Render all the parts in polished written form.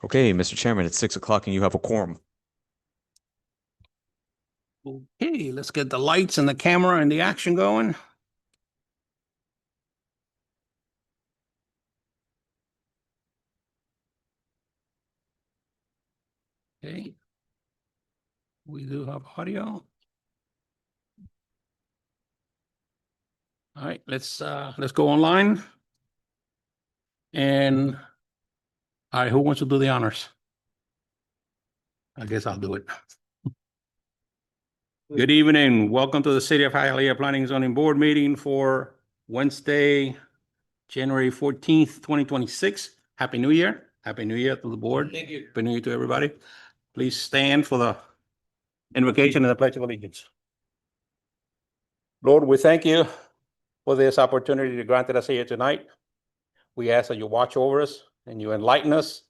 Okay, Mr. Chairman, it's 6 o'clock and you have a quorum. Okay, let's get the lights and the camera and the action going. Okay. We do have audio. All right, let's go online. And all right, who wants to do the honors? I guess I'll do it. Good evening. Welcome to the City of Hialeah Planning and Zoning Board meeting for Wednesday, January 14th, 2026. Happy New Year. Happy New Year to the board. Thank you. Happy New Year to everybody. Please stand for the invocation and the Pledge of Allegiance. Lord, we thank you for this opportunity to grant us here tonight. We ask that you watch over us and you enlighten us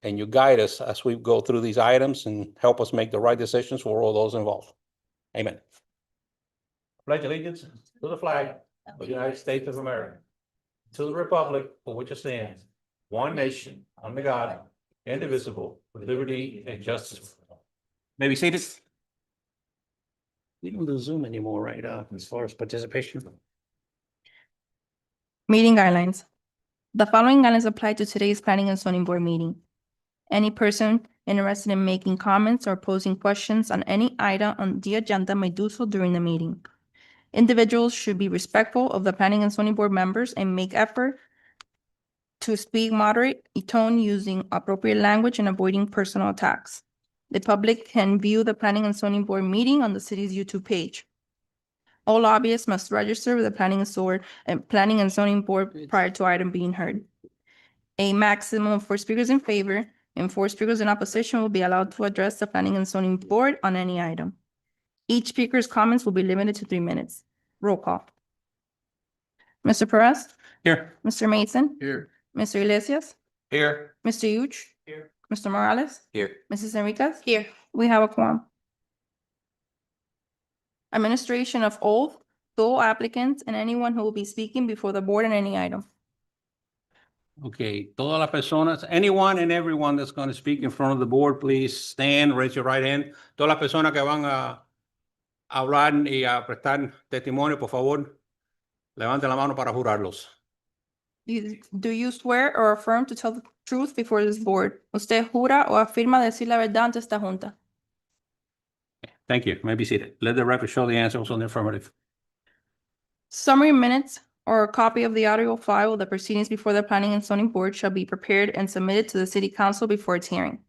and you guide us as we go through these items and help us make the right decisions for all those involved. Amen. Pledge allegiance to the flag of the United States of America, to the republic for which it stands, one nation, under God, indivisible, with liberty and justice. May we see this? We don't do Zoom anymore, right? As far as participation. Meeting guidelines. The following guidelines apply to today's Planning and Zoning Board meeting. Any person interested in making comments or posing questions on any item on the agenda may do so during the meeting. Individuals should be respectful of the Planning and Zoning Board members and make effort to speak moderate tone using appropriate language and avoiding personal attacks. The public can view the Planning and Zoning Board meeting on the city's YouTube page. All lobbyists must register with the Planning and Zoning Board prior to item being heard. A maximum of 4 speakers in favor and 4 speakers in opposition will be allowed to address the Planning and Zoning Board on any item. Each speaker's comments will be limited to 3 minutes. Roll call. Mr. Perez? Here. Mr. Mason? Here. Mr. Iglesias? Here. Mr. Huge? Here. Mr. Morales? Here. Mrs. Enriquez? Here. We have a quorum. Administration of oath to all applicants and anyone who will be speaking before the board on any item. Okay, todas las personas, anyone and everyone that's going to speak in front of the board, please stand, raise your right hand. Todas las personas que van a hablar y a prestar testimonio, por favor, levanten la mano para jurarlos. Do you swear or affirm to tell the truth before this board? ¿Usted jura o afirma decir la verdad ante esta junta? Thank you. May be seated. Let the record show the answers on the affirmative. Summary minutes or a copy of the audio file of the proceedings before the Planning and Zoning Board shall be prepared and submitted to the City Council before its hearing.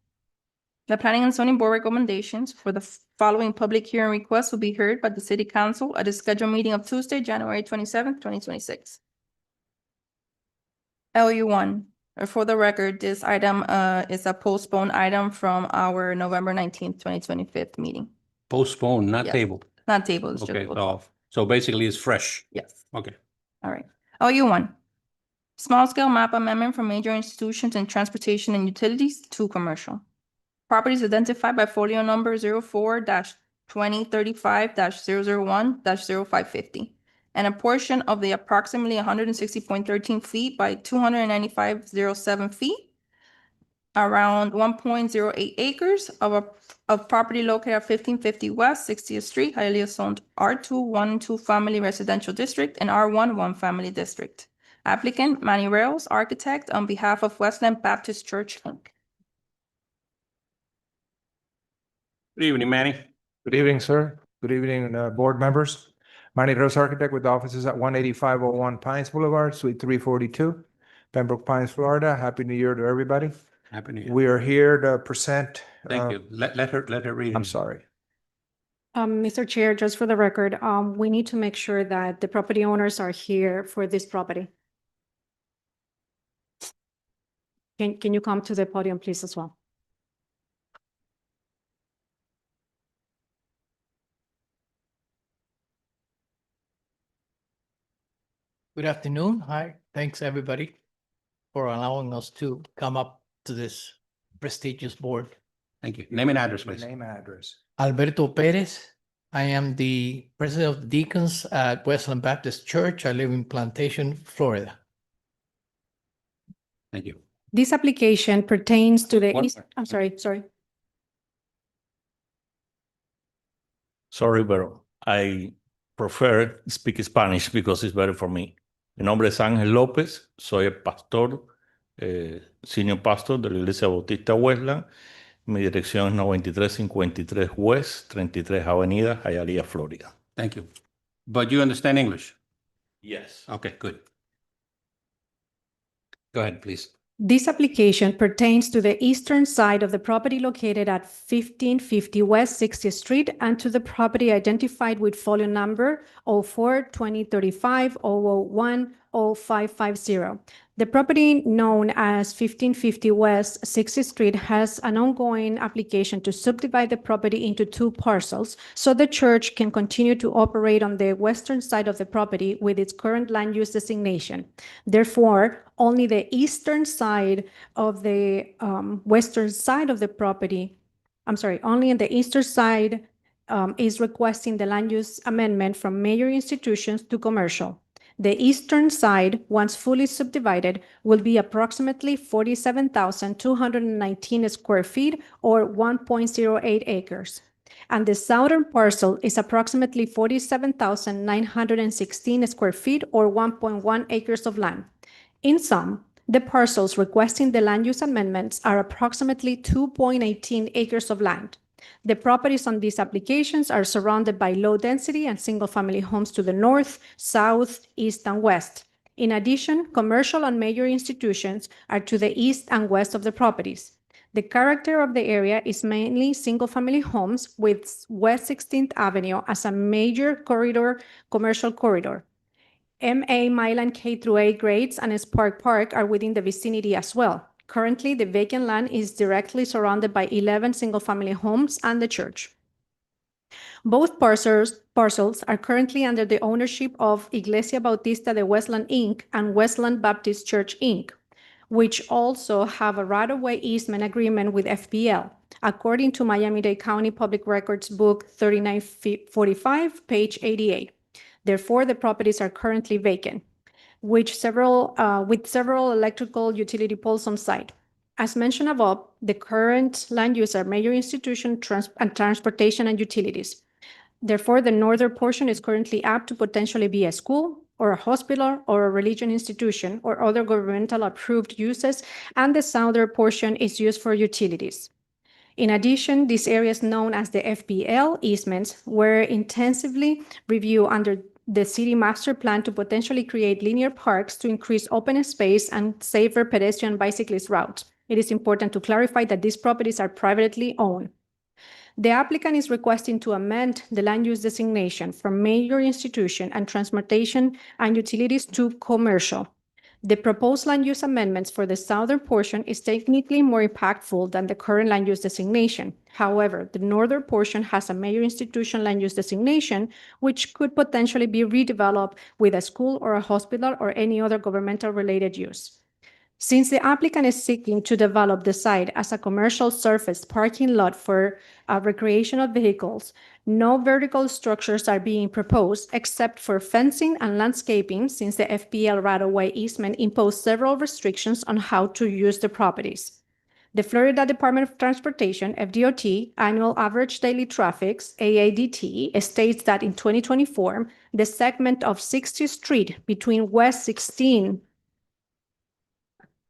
The Planning and Zoning Board recommendations for the following public hearing requests will be heard by the City Council at a scheduled meeting of Tuesday, January 27th, 2026. LU1, for the record, this item is a postponed item from our November 19th, 2025 meeting. Postpone, not Yes. table. Not table, it's just Okay, postponed. so basically it's fresh. Yes. Okay. All right. LU1, small scale map amendment from major institutions in transportation and utilities to commercial. Properties identified by folio number 04-2035-001-0550. And a portion of the approximately 160.13 feet by 295.07 feet, around 1.08 acres of property located at 1550 West 60th Street, Hialeah zoned R2 1 and 2 Family Residential District and R1 1 Family District. Applicant Manny Reyes, architect, on behalf of Westland Baptist Church, Inc. Good evening, Manny. Good evening, sir. Good evening, board members. Manny Rose, architect with offices at 18501 Pines Boulevard, Suite 342, Pembroke Pines, Florida. Happy New Year to everybody. Happy New Year. We are here to present. Thank you. Let her read. I'm sorry. Mr. Chair, just for the record, we need to make sure that the property owners are here for this property. Can you come to the podium, please, as well? Good afternoon. Hi, thanks everybody for allowing us to come up to this prestigious board. Thank you. Name and address, please. Name and address. Alberto Perez. I am the president of the Deacons at Westland Baptist Church. I live in Plantation, Florida. Thank you. This application pertains to the One east, more. I'm sorry. Sorry, pero I prefer speak Spanish because it's better for me. Mi nombre es Ángel López, soy el pastor, senior pastor de la Iglesia Bautista Westland. Mi dirección es 9353 West, 33 Avenida, Hialeah, Florida. Thank you. But you understand English? Yes. Okay, good. Go ahead, please. This application pertains to the eastern side of the property located at 1550 West 60th Street and to the property identified with folio number 04-2035-001-0550. The property known as 1550 West 60th Street has an ongoing application to subdivide the property into two parcels so the church can continue to operate on the western side of the property with its current land use designation. Therefore, only the eastern side of the western side of the property, only in the eastern side is requesting the land use amendment from major institutions to commercial. The eastern side, once fully subdivided, will be approximately 47,219 square feet or 1.08 acres. And the southern parcel is approximately 47,916 square feet or 1.1 acres of land. In sum, the parcels requesting the land use amendments are approximately 2.18 acres of land. The properties on these applications are surrounded by low-density and single-family homes to the north, south, east, and west. In addition, commercial and major institutions are to the east and west of the properties. The character of the area is mainly single-family homes with West 16th Avenue as a major commercial corridor. MA, Milan K through 8 grades and Spark Park are within the vicinity as well. Currently, the vacant land is directly surrounded by 11 single-family homes and the church. Both parcels are currently under the ownership of Iglesia Bautista de Westland, Inc. and Westland Baptist Church, Inc., which also have a right-of-way easement agreement with FPL, according to Miami-Dade County Public Records Book 3945, page 88. Therefore, the properties are currently vacant, with several electrical utility poles on site. As mentioned above, the current land use are major institution and transportation and utilities. Therefore, the northern portion is currently apt to potentially be a school or a hospital or a religion institution or other governmental approved uses, and the southern portion is used for utilities. In addition, these areas known as the FPL easements were intensively reviewed under the city master plan to potentially create linear parks to increase open space and safer pedestrian bicyclist routes. It is important to clarify that these properties are privately owned. The applicant is requesting to amend the land use designation from major institution and transportation and utilities to commercial. The proposed land use amendments for the southern portion is technically more impactful than the current land use designation. However, the northern portion has a major institution land use designation, which could potentially be redeveloped with a school or a hospital or any other governmental related use. Since the applicant is seeking to develop the site as a commercial surface parking lot for recreational vehicles, no vertical structures are being proposed except for fencing and landscaping, since the FPL right-of-way easement imposed several restrictions on how to use the properties. The Florida Department of Transportation, FDOT, Annual Average Daily Traffic, AADT, states that in 2024, the segment of 60th Street between West 16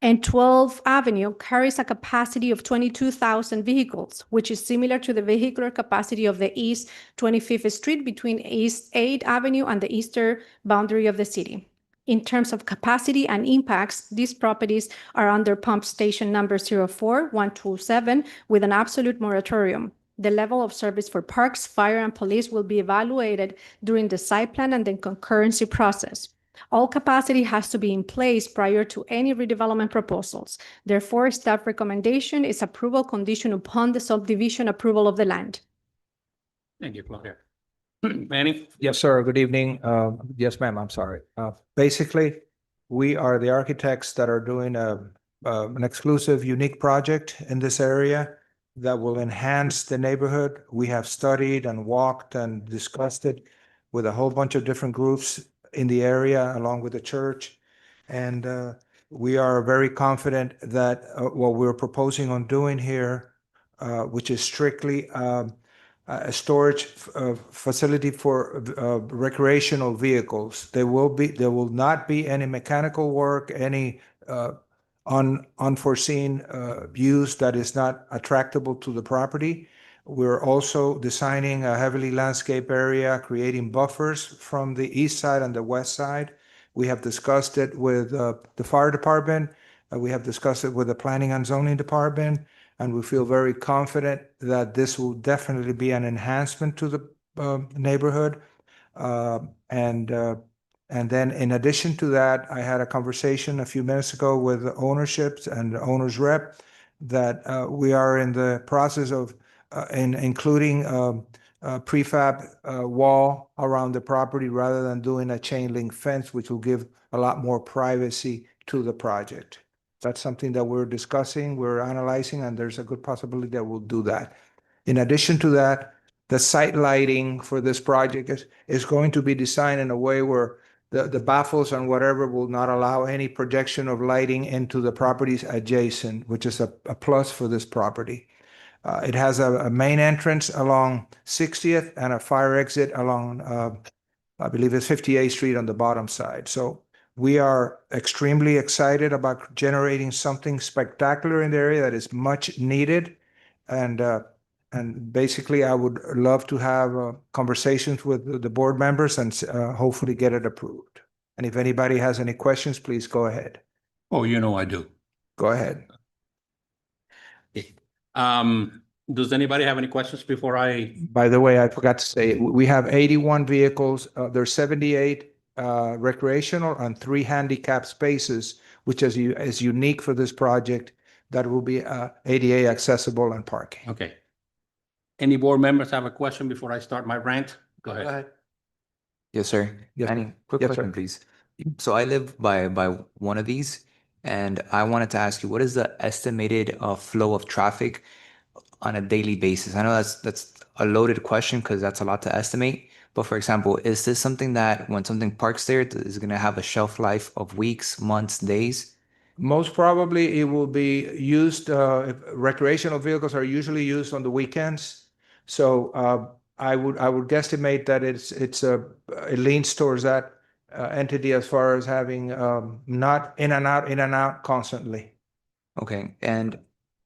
and 12th Avenue carries a capacity of 22,000 vehicles, which is similar to the vehicular capacity of the East 25th Street between East 8th Avenue and the eastern boundary of the city. In terms of capacity and impacts, these properties are under pump station number 04127 with an absolute moratorium. The level of service for parks, fire, and police will be evaluated during the site plan and the concurrency process. All capacity has to be in place prior to any redevelopment proposals. Therefore, staff recommendation is approval conditioned upon the subdivision approval of the land. Thank you, Claudia. Manny? Yes, sir. Good evening. Yes, ma'am. I'm sorry. Basically, we are the architects that are doing an exclusive, unique project in this area that will enhance the neighborhood. We have studied and walked and discussed it with a whole bunch of different groups in the area, along with the church. And we are very confident that what we're proposing on doing here, which is strictly a storage facility for recreational vehicles. There will not be any mechanical work, any unforeseen use that is not attractable to the property. We're also designing a heavily landscaped area, creating buffers from the east side and the west side. We have discussed it with the fire department. We have discussed it with the planning and zoning department, and we feel very confident that this will definitely be an enhancement to the neighborhood. And then in addition to that, I had a conversation a few minutes ago with the ownerships and the owner's rep that we are in the process of including a prefab wall around the property rather than doing a chain link fence, which will give a lot more privacy to the project. That's something that we're discussing, we're analyzing, and there's a good possibility that we'll do that. In addition to that, the site lighting for this project is going to be designed in a way where the baffles and whatever will not allow any projection of lighting into the properties adjacent, which is a plus for this property. It has a main entrance along 60th and a fire exit along, I believe it's 58th Street on the bottom side. So we are extremely excited about generating something spectacular in the area that is much needed. And basically, I would love to have conversations with the board members and hopefully get it approved. And if anybody has any questions, please go ahead. Oh, you know I do. Go ahead. Does anybody have any questions before I? By the way, I forgot to say, we have 81 vehicles. There's 78 recreational and 3 handicap spaces, which is unique for this project that will be ADA accessible and parking. Okay. Any board members have a question before I start my rant? Go ahead. Yes, sir. Yes, Any quick Yes, question, sir. please? So I live by one of these, and I wanted to ask you, what is the estimated flow of traffic on a daily basis? I know that's a loaded question because that's a lot to estimate. But for example, is this something that when something parks there is going to have a shelf life of weeks, months, days? Most probably it will be used, recreational vehicles are usually used on the weekends. So I would guesstimate that it leans towards that entity as far as having not in and out constantly. Okay. And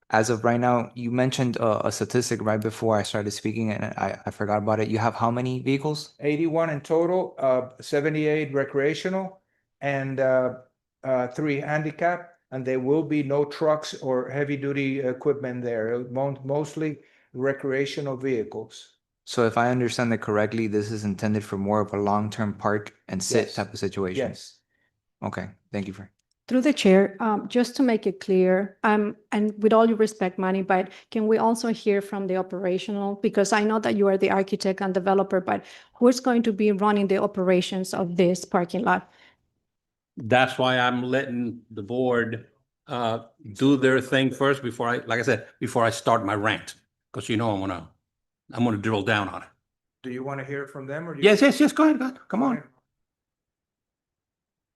as of right now, you mentioned a statistic right before I started speaking, and I forgot about it. You have how many vehicles? 81 in total, 78 recreational and 3 handicap, and there will be no trucks or heavy duty equipment there, mostly recreational vehicles. So if I understand it correctly, this is intended for more of a long-term park and sit Yes. type of situation. Yes. Okay. Thank you for. Through the chair, just to make it clear, and with all due respect, Manny, but can we also hear from the operational? Because I know that you are the architect and developer, but who is going to be running the operations of this parking lot? That's why I'm letting the board do their thing first before like I said, before I start my rant. Because you know I'm gonna drill down on it. Do you want to hear from them or? Yes, go ahead. Come on.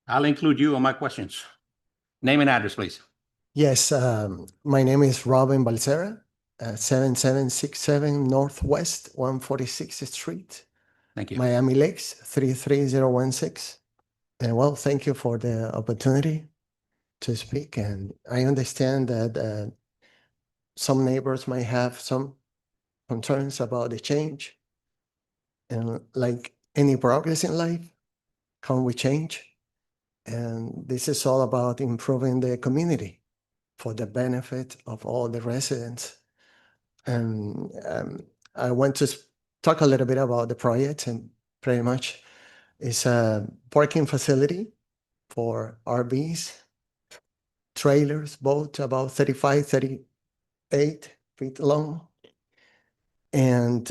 I'll include you on my questions. Name and address, please. Yes, my name is Robin Balsera, 7767 Northwest 146th Street, Thank you. Miami Lakes 33016. And well, thank you for the opportunity to speak. And I understand that some neighbors might have some concerns about the change. And like any progress in life, come with change. And this is all about improving the community for the benefit of all the residents. And I want to talk a little bit about the project, and pretty much it's a parking facility for RVs, trailers, both about 35, 38 feet long. And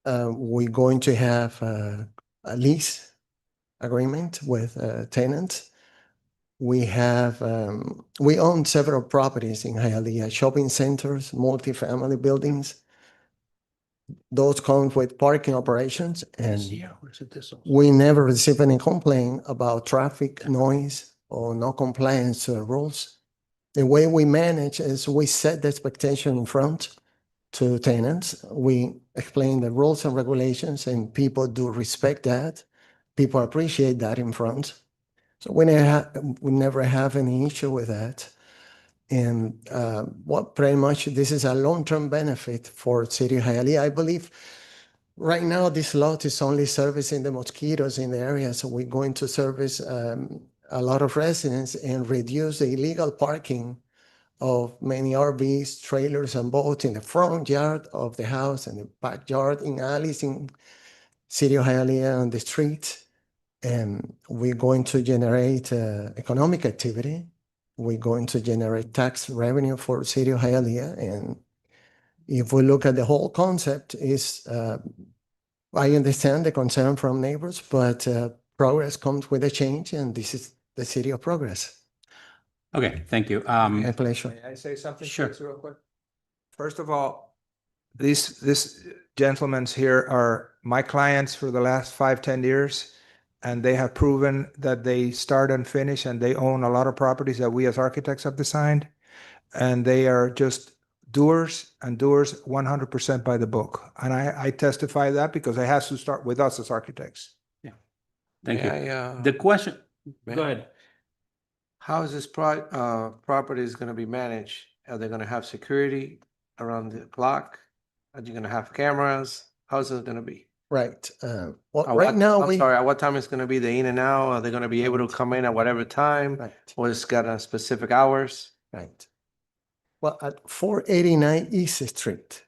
we're going to have a lease agreement with tenants. We own several properties in Hialeah, shopping centers, multifamily buildings. Those come with parking operations, and we never receive any complaint about traffic, noise, or no compliance rules. The way we manage is we set the expectation in front to tenants. We explain the rules and regulations, and people do respect that. People appreciate that in front. So we never have any issue with that. And pretty much this is a long-term benefit for City of Hialeah. I believe right now this lot is only servicing the mosquitoes in the area, so we're going to service a lot of residents and reduce the illegal parking of many RVs, trailers, and boats in the front yard of the house and the backyard, in alleys in City of Hialeah on the street. And we're going to generate economic activity. We're going to generate tax revenue for City of Hialeah. And if we look at the whole concept, I understand the concern from neighbors, but progress comes with a change, and this is the city of progress. Okay, thank you. My pleasure. May I say something? Sure. Chris, real quick? First of all, this gentlemen's here are my clients for the last 5-10 years, and they have proven that they start and finish, and they own a lot of properties that we as architects have designed, and they are just doers 100% by the book. And I testify that because it has to start with us as architects. Thank you. The The question, May go I- ahead. How is this property is gonna be managed? Are they gonna have security around the clock? Are you gonna have cameras? How's it gonna be? Right. At Right what- now, I'm sorry, at what time is gonna be the in and out? Are they gonna be able to come in at whatever time? Right, Or it's got a specific hours? right. Well, at 489 East Street,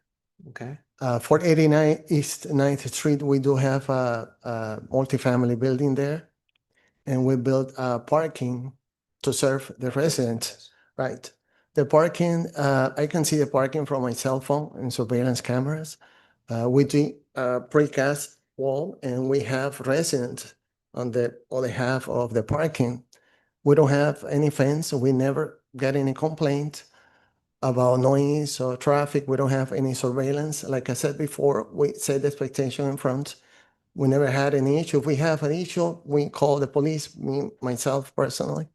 Okay, 489 East 9th Street, we do have a multifamily building there. And we built parking to serve the residents, right? The parking, I can see the parking from my cell phone and surveillance cameras. We do precast wall, and we have residents on the other half of the parking. We don't have any fence, so we never get any complaint about noise or traffic. We don't have any surveillance. Like I said before, we set the expectation in front. We never had any issue. If we have an issue, we call the police, myself personally,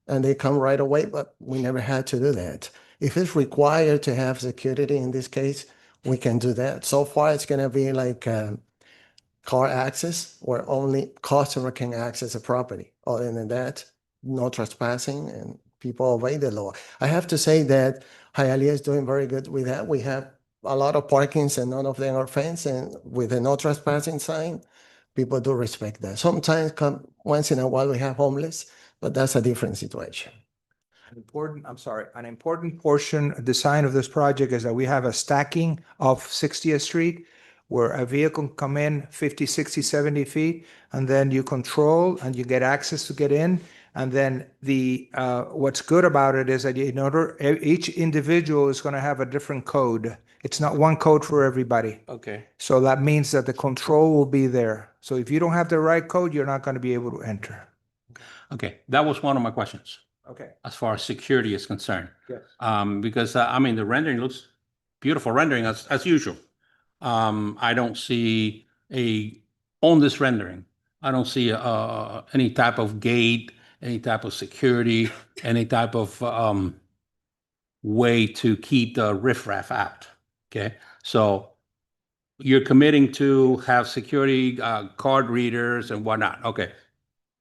and they come right away, but we never had to do that. If it's required to have security in this case, we can do that. So far, it's gonna be like car access, where only customer can access the property. Other than that, no trespassing, and people obey the law. I have to say that Hialeah is doing very good with that. We have a lot of parkings, and none of them are fenced, and with the no trespassing sign, people do respect that. Sometimes once in a while we have homeless, but that's a different situation. An important portion, design of this project is that we have a stacking of 60th Street where a vehicle can come in 50, 60, 70 feet, and then you control and you get access to get in. And then what's good about it is that each individual is going to have a different code. It's not one code for everybody. okay. So that means that the control will be there. So if you don't have the right code, you're not going to be able to enter. Okay, that was one of my questions Okay. as far as security is concerned. Yes. Because I mean, the rendering looks beautiful rendering as usual. I don't see on this rendering, I don't see any type of gate, any type of security, any type of way to keep the riffraff out. Okay, so you're committing to have security card readers and whatnot. Okay,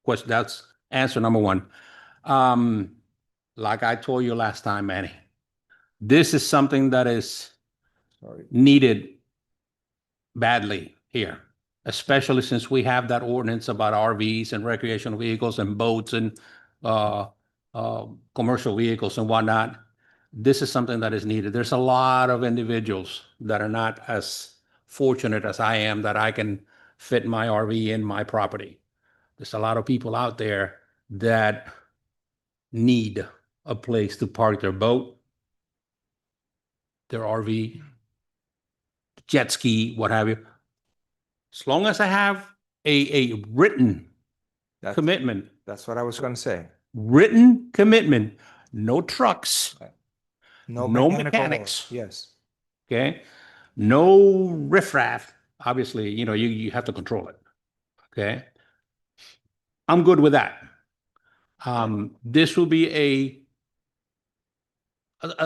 question, that's answer number one. Like I told you last time, Manny, this is something that is needed badly here, especially since we have that ordinance about RVs and recreational vehicles and boats and commercial vehicles and whatnot. This is something that is needed. There's a lot of individuals that are not as fortunate as I am that I can fit my RV in my property. There's a lot of people out there that need a place to park their boat, their RV, jet ski, what have you. As long as I have a written commitment, That's what I was going to say. written commitment, no trucks, No No mechanical mechanics. work. Yes. okay? No riffraff. Obviously, you have to control it, okay? I'm good with that. This will be a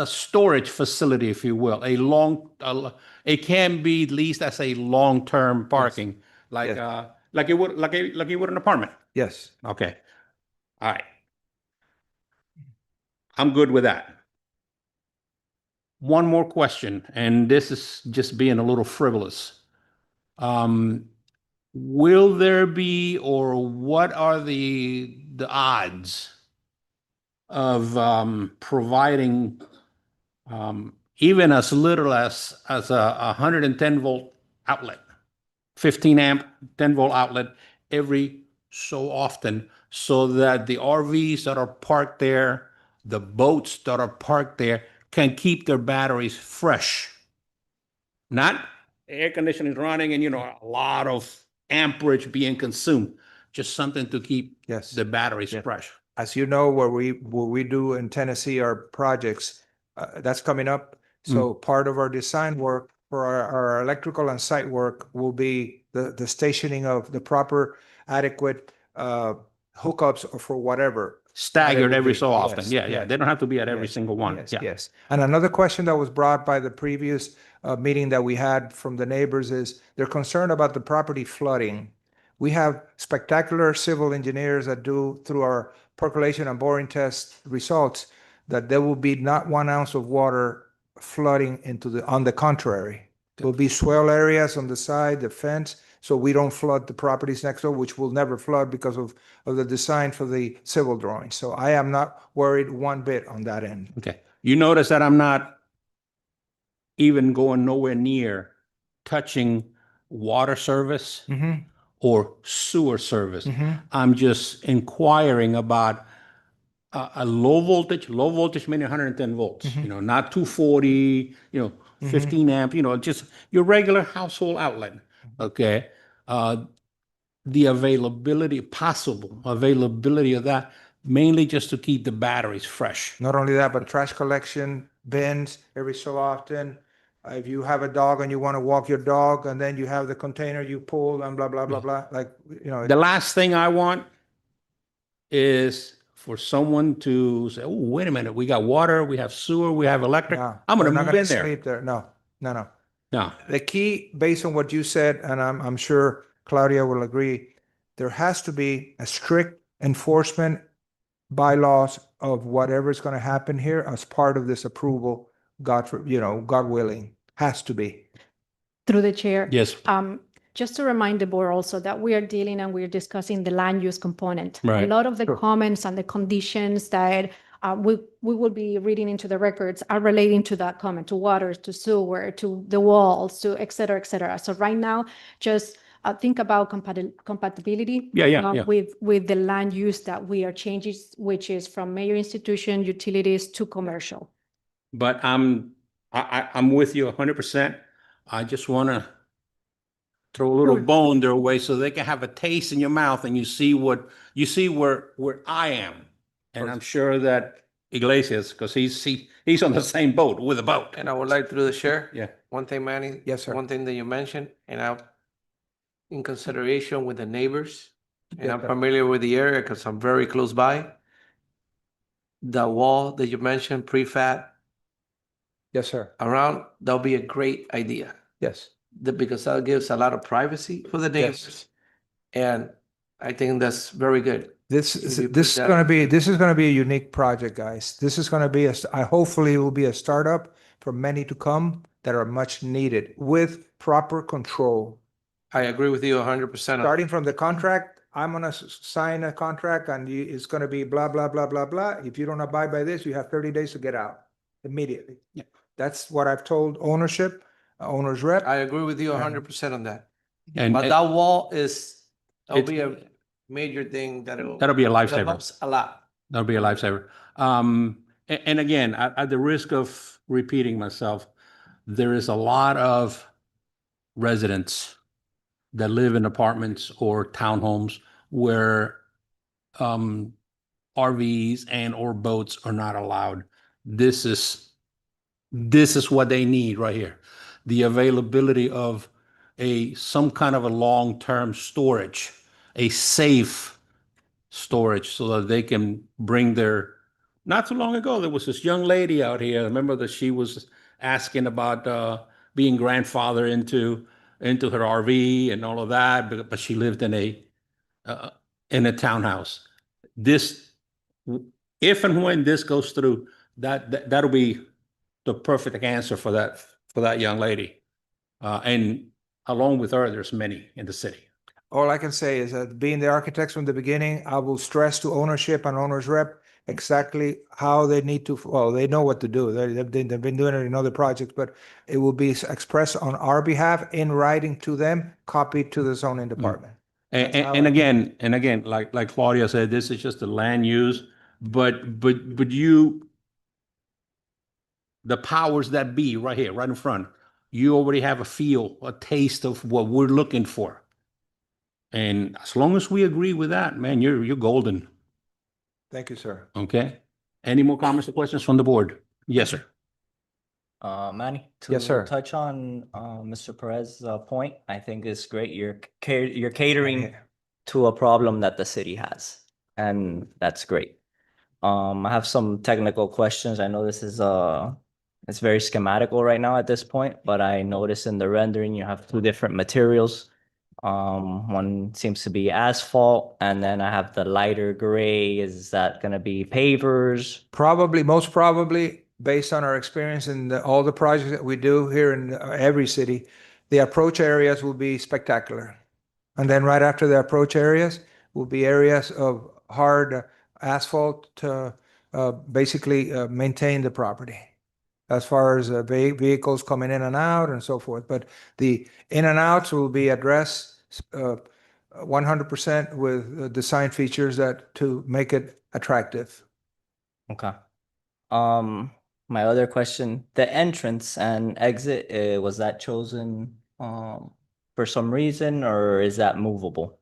storage facility, if you will, it can be leased as a long-term parking, like, Yes. like you would an apartment. Yes. Okay. All right. I'm good with that. One more question, and this is just being a little frivolous. Will there be, or what are the odds of providing even as little as a 110 volt outlet, 15 amp, 10 volt outlet every so often, so that the RVs that are parked there, the boats that are parked there can keep their batteries fresh? Not air conditioning running and, a lot of amperage being consumed, just something to keep Yes. the batteries Yeah. fresh. As you know, where we do in Tennessee our projects, that's coming up. So part of our design work for our electrical and site work will be the stationing of the proper adequate hookups for whatever. Staggered will every be. so often. Yes, Yeah. yes. They don't have to be at every Yes, single one. Yes, Yeah. yes. And another question that was brought by the previous meeting that we had from the neighbors is they're concerned about the property flooding. We have spectacular civil engineers that do, through our percolation and boring test results, that there will be not 1 ounce of water flooding on the contrary. There will be swell areas on the side, the fence, so we don't flood the properties next door, which will never flood because of the design for the civil drawing. So I am not worried one bit on that end. Okay. You notice that I'm not even going nowhere near touching water service Mm-hmm. or sewer service. Mm-hmm. I'm just inquiring about a low voltage meaning 110 volts, Mhm. not 240, 15 amp, just your regular household outlet. Okay. The possible availability of that, mainly just to keep the batteries fresh. Not only that, but trash collection bins every so often. If you have a dog and you want to walk your dog, and then you have the container you pull and blah, blah, blah, blah, like, The last thing I want is for someone to say, oh, wait a minute, we got water, we have sewer, we have electric. no, I'm we're going to not move gonna in there. sleep there. No, no, no. No. The key, based on what you said, and I'm sure Claudia will agree, there has to be a strict enforcement bylaws of whatever's going to happen here as part of this approval. God willing, has to be. Through the chair. Yes. Just to remind the board also that we are dealing and we're discussing the land use component. Right. A lot of the Sure. comments and the conditions that we will be reading into the records are relating to that comment, to water, to sewer, to the walls, to et cetera, et cetera. So right now, just think about compatibility Yeah. with the land use that we are changing, which is from major institution, utilities to commercial. But I'm with you 100%. I just want to throw a little bone their way so they can have a taste in your mouth and you see where I am. And I'm sure that Iglesias, because he's on the same boat with a boat. And I would like through the chair. Yeah. One thing, Manny. Yes, sir. One thing that you mentioned, and in consideration with the neighbors, and Yes, I'm sir. familiar with the area because I'm very close by. The wall that you mentioned, prefab Yes, sir. around, that'll be a great idea. Yes. Because that gives a lot of privacy for the neighbors. And I think that's very good. This If is you this put is that- going to be a unique project, guys. This is going to be hopefully it will be a startup for many to come that are much needed with proper control. I agree with you 100%. Starting from the contract, I'm gonna sign a contract and it's gonna be blah, blah, blah, blah, blah. If you don't abide by this, you have 30 days to get out immediately. Yeah. That's what I've told ownership, owner's rep. I agree with you Yeah. 100% on that. And But that wall that'll It's- be a major thing that'll that'll be a that lifesaver. helps a lot. That'll be a lifesaver. And again, at the risk of repeating myself, there is a lot of residents that live in apartments or townhomes where RVs and or boats are not allowed. This is what they need right here. The availability of some kind of a long-term storage, a safe storage so that they can bring their, not too long ago, there was this young lady out here, remember that she was asking about being grandfather into her RV and all of that, but she lived in a townhouse. This, if and when this goes through, that'll be the perfect answer for that young lady. And along with her, there's many in the city. All I can say is that being the architects from the beginning, I will stress to ownership and owner's rep exactly how they need to, well, they know what to do. They've been doing it in other projects, but it will be expressed on our behalf in writing to them, copied to the zoning department. And, That's how and I- again, like Claudia said, this is just the land use, but you, the powers that be right here, right in front, you already have a taste of what we're looking for. And as long as we agree with that, man, you're golden. Thank you, sir. Okay? Any more comments or questions from the board? Yes, sir. Manny, Yes, sir. to touch on Mr. Perez's point, I think it's great. You're catering to a problem that the city has, and that's great. I have some technical questions. I know this is it's very schematical right now at this point, but I noticed in the rendering you have two different materials. One seems to be asphalt, and then I have the lighter gray. Is that gonna be pavers? Probably, most probably, based on our experience in all the projects that we do here in every city, the approach areas will be spectacular. And then right after the approach areas will be areas of hard asphalt to basically maintain the property as far as vehicles coming in and out and so forth. But the in and outs will be addressed 100% with design features that to make it attractive. Okay. My other question, the entrance and exit, was that chosen for some reason, or is that movable?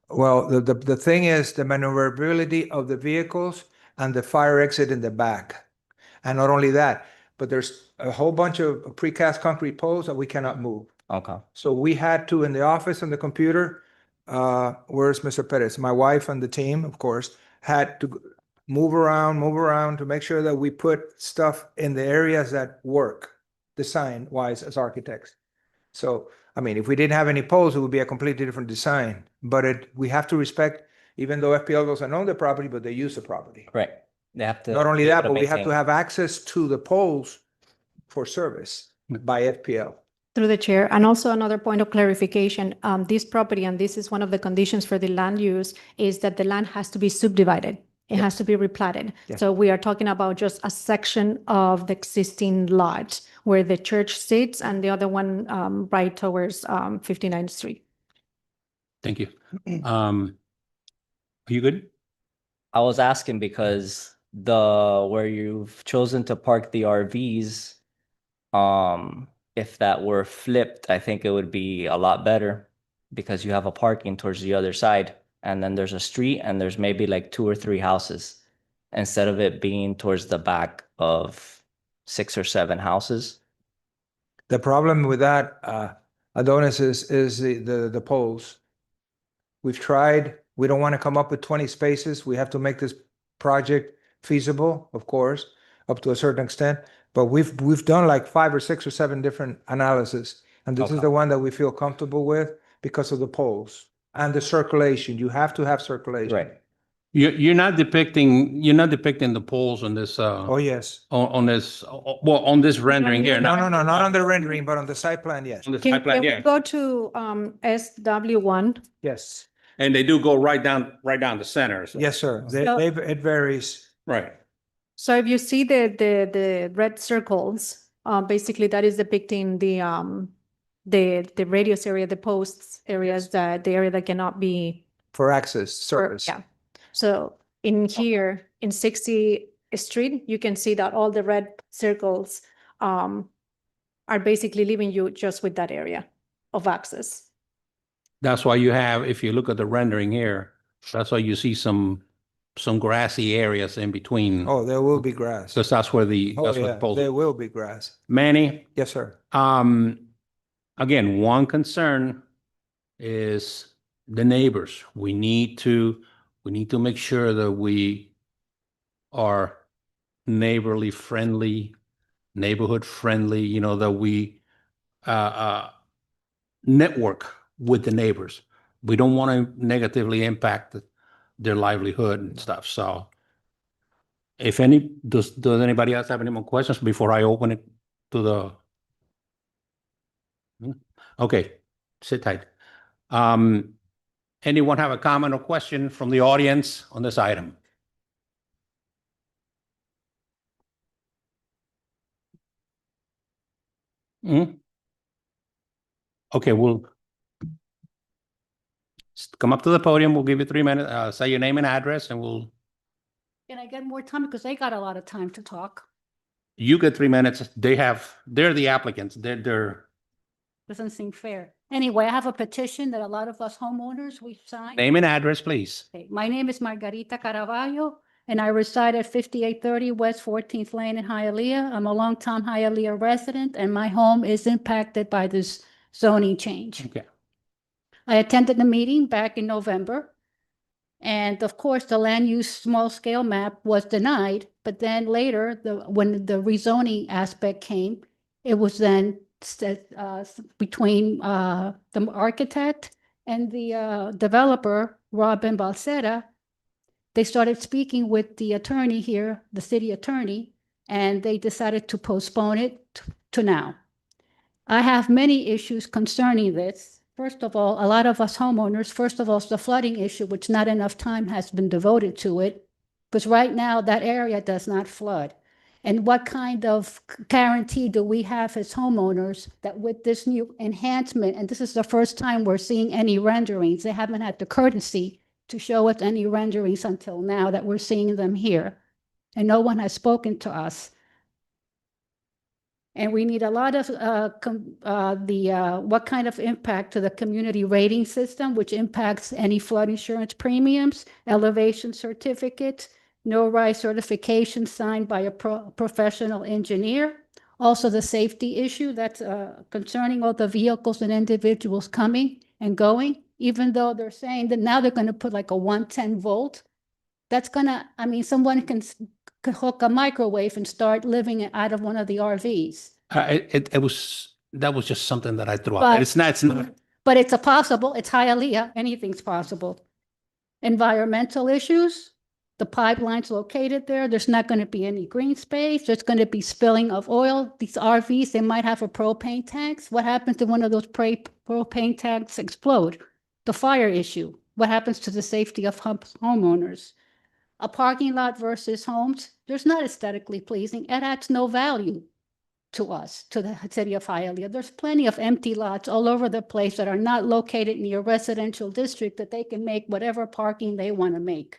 Well, the thing is the maneuverability of the vehicles and the fire exit in the back. And not only that, but there's a whole bunch of precast concrete poles that we cannot move. Okay. So we had to, in the office on the computer, where's Mr. Perez? My wife and the team, of course, had to move around to make sure that we put stuff in the areas that work design-wise as architects. So, I mean, if we didn't have any poles, it would be a completely different design. But we have to respect, even though FPL doesn't own the property, but they use the property. Right. They have to. Not only be able that, to but we have to maintain. have access to the poles for service by FPL. Through the chair, and also another point of clarification, this property, and this is one of the conditions for the land use, is that the land has to be subdivided. It has to be replatted. Yes. So we are talking about just a section of the existing lot where the church sits and the other one right towards 59th Street. Thank you. Are you good? I was asking because where you've chosen to park the RVs, if that were flipped, I think it would be a lot better because you have a parking towards the other side, and then there's a street and there's maybe like 2 or 3 houses instead of it being towards the back of 6 or 7 houses. The problem with that, Adonis, is the poles. We've tried, we don't want to come up with 20 spaces. We have to make this project feasible, of course, up to a certain extent. But we've done like 5 or 6 or 7 different analyses. And this is Okay. the one that we feel comfortable with because of the poles and the circulation. You have to have circulation. Right. You're not depicting the poles on this Oh, yes. on this on this rendering here. No, not on the rendering, but on the site plan, yes. On the site plan, Can we yeah. go to SW1? Yes. And they do go right down the center. So. Yes, sir. So- It varies. Right. So if you see the red circles, basically that is depicting the radius area, the posts areas, the area that cannot be. For access, service. Yeah. So in here, in 60th Street, you can see that all the red circles are basically leaving you just with that area of access. That's why you have, if you look at the rendering here, that's why you see some grassy areas in between. Oh, there will be grass. Because that's where the Oh, that's where yeah, the poles. there will be grass. Manny, Yes, sir. again, one concern is the neighbors. We need to We need to make sure that we are neighborly friendly, neighborhood friendly, you know, that we network with the neighbors. We don't want to negatively impact their livelihood and stuff. So if any, does anybody else have any more questions before I open it to the? Okay, sit tight. Anyone have a comment or question from the audience on this item? Okay, we'll come up to the podium. We'll give you 3 minutes. Say your name and address, and we'll. Can I get more time? Because they got a lot of time to talk. You get 3 minutes. They're the applicants. They're. Doesn't seem fair. Anyway, I have a petition that a lot of us homeowners, we signed. Name and address, please. Okay, my name is Margarita Caraballo, and I reside at 5830 West 14th Lane in Hialeah. I'm a longtime Hialeah resident, and my home is impacted by this zoning change. Okay. I attended the meeting back in November. And of course, the land use small scale map was denied, but then later, when the rezoning aspect came, it was then between the architect and the developer, Robin Balsera. They started speaking with the attorney here, the city attorney, and they decided to postpone it to now. I have many issues concerning this. First of all, a lot of us homeowners, first of all, it's the flooding issue, which not enough time has been devoted to it, because right now that area does not flood. And what kind of guarantee do we have as homeowners that with this new enhancement, and this is the first time we're seeing any renderings, they haven't had the courtesy to show us any renderings until now that we're seeing them here. And no one has spoken to us. And we need a lot of what kind of impact to the community rating system, which impacts any flood insurance premiums, elevation certificates, no-rise certification signed by a professional engineer. Also the safety issue that's concerning all the vehicles and individuals coming and going, even though they're saying that now they're going to put like a 110 volt. That's gonna, I mean, someone can hook a microwave and start living out of one of the RVs. That was just something that I threw out. But- It's not. But it's a possible, it's Hialeah, anything's possible. Environmental issues, the pipeline's located there, there's not going to be any green space, there's going to be spilling of oil. These RVs, they might have a propane tanks. What happens if one of those propane tanks explode? The fire issue, what happens to the safety of homeowners? A parking lot versus homes, there's not aesthetically pleasing. It adds no value to us, to the city of Hialeah. There's plenty of empty lots all over the place that are not located near a residential district that they can make whatever parking they want to make.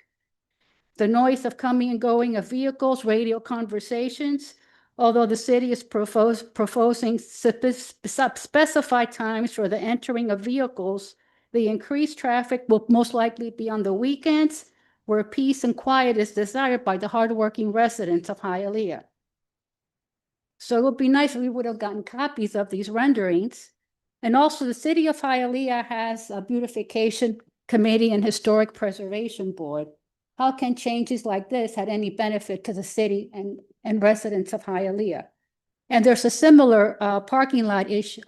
The noise of coming and going of vehicles, radio conversations, although the city is proposing specified times for the entering of vehicles, the increased traffic will most likely be on the weekends, where peace and quiet is desired by the hardworking residents of Hialeah. So it would be nice if we would have gotten copies of these renderings. And also the city of Hialeah has a beautification committee and historic preservation board. How can changes like this have any benefit to the city and residents of Hialeah? And there's a similar parking lot issue,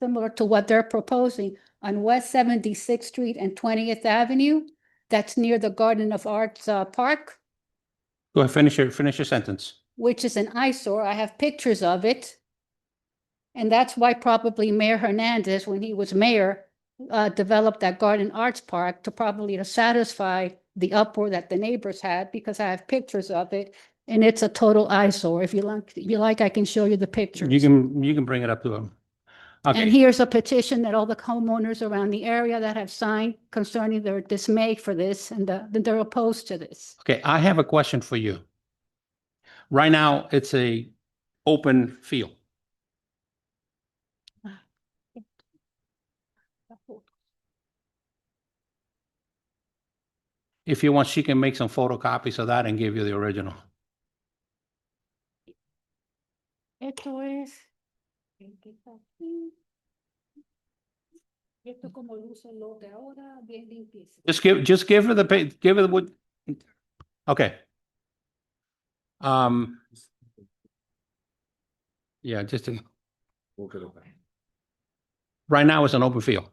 similar to what they're proposing on West 76th Street and 20th Avenue. That's near the Garden of Arts Park, Go ahead, finish your sentence. which is an eyesore. I have pictures of it. And that's why probably Mayor Hernandez, when he was mayor, developed that Garden Arts Park to satisfy the uproar that the neighbors had, because I have pictures of it, and it's a total eyesore. If you like, I can show you the pictures. You can bring it up to them. And Okay, here's a petition that all the homeowners around the area that have signed concerning their dismay for this, and that they're opposed to this. okay, I have a question for you. Right now, it's a open field. If you want, she can make some photocopies of that and give you the original. Esto es. Just give her the, give her what. Okay. Yeah, just, right now it's an open field.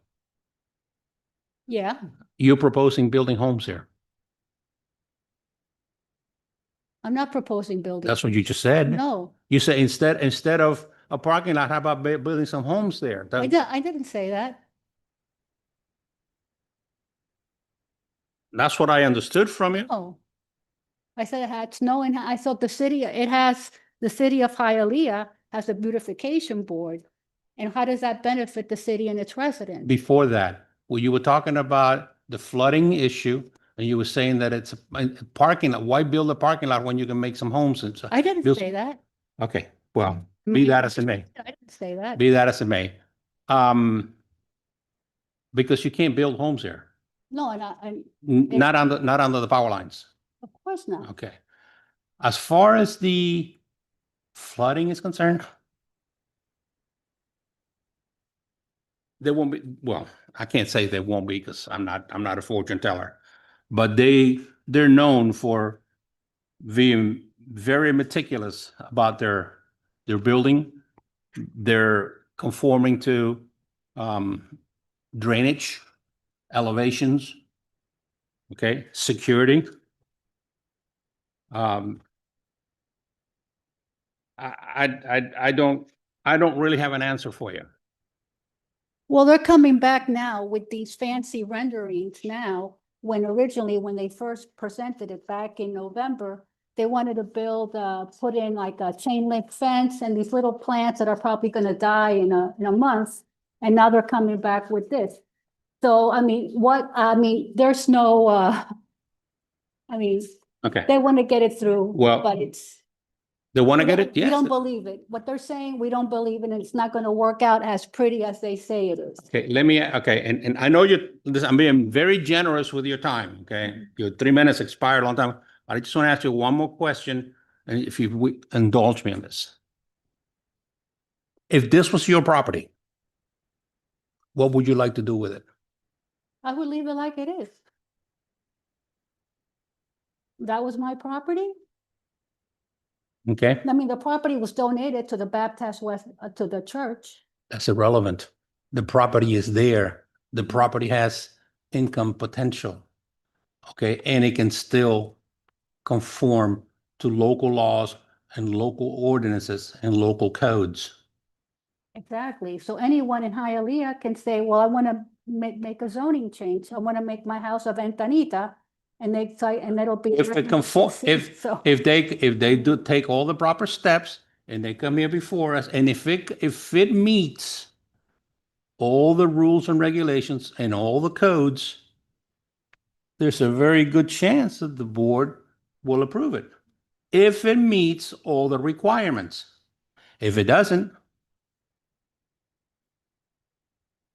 Yeah, You're proposing building homes here. I'm not proposing building. That's what you just said. No, You say instead of a parking lot, how about building some homes there? I didn't say that. That's what I understood from you. Oh. I said it had snow and I thought the city of Hialeah has a beautification board. And how does that benefit the city and its residents? Before that, well, you were talking about the flooding issue, and you were saying that it's a parking lot. Why build a parking lot when you can make some homes and stuff? I didn't build- say that. Okay, well, be that as it may, I didn't say that. be that as it may. Because you can't build homes here, No, and not under the power lines. of course not. Okay. As far as the flooding is concerned, there won't be, well, I can't say there won't be because I'm not a fortune teller, but they're known for being very meticulous about their building. They're conforming to drainage, elevations, okay, security. I don't really have an answer for you. Well, they're coming back now with these fancy renderings now, when originally, when they first presented it back in November, they wanted to put in like a chain link fence and these little plants that are probably gonna die in a month. And now they're coming back with this. So, I mean, there's no, Okay, they want to get it through, Well, but it's. they want to get it? We Yes. don't believe it. What they're saying, we don't believe it, and it's not gonna work out as pretty as they say it is. Okay, and I know I'm being very generous with your time, okay? Your 3 minutes expired a long time. I just want to ask you one more question, and if you would indulge me on this. If this was your property, what would you like to do with it? I would leave it like it is. That was my property. Okay, I mean, the property was donated to the Baptist West, to the church. that's irrelevant. The property is there. The property has income potential. Okay, and it can still conform to local laws and local ordinances and local codes. Exactly. So anyone in Hialeah can say, well, I want to make a zoning change. I want to make my house a ventanita. And they say, and it'll be. If it conform, So- if they do take all the proper steps and they come here before us, and if it meets all the rules and regulations and all the codes, there's a very good chance that the board will approve it. If it meets all the requirements. If it doesn't.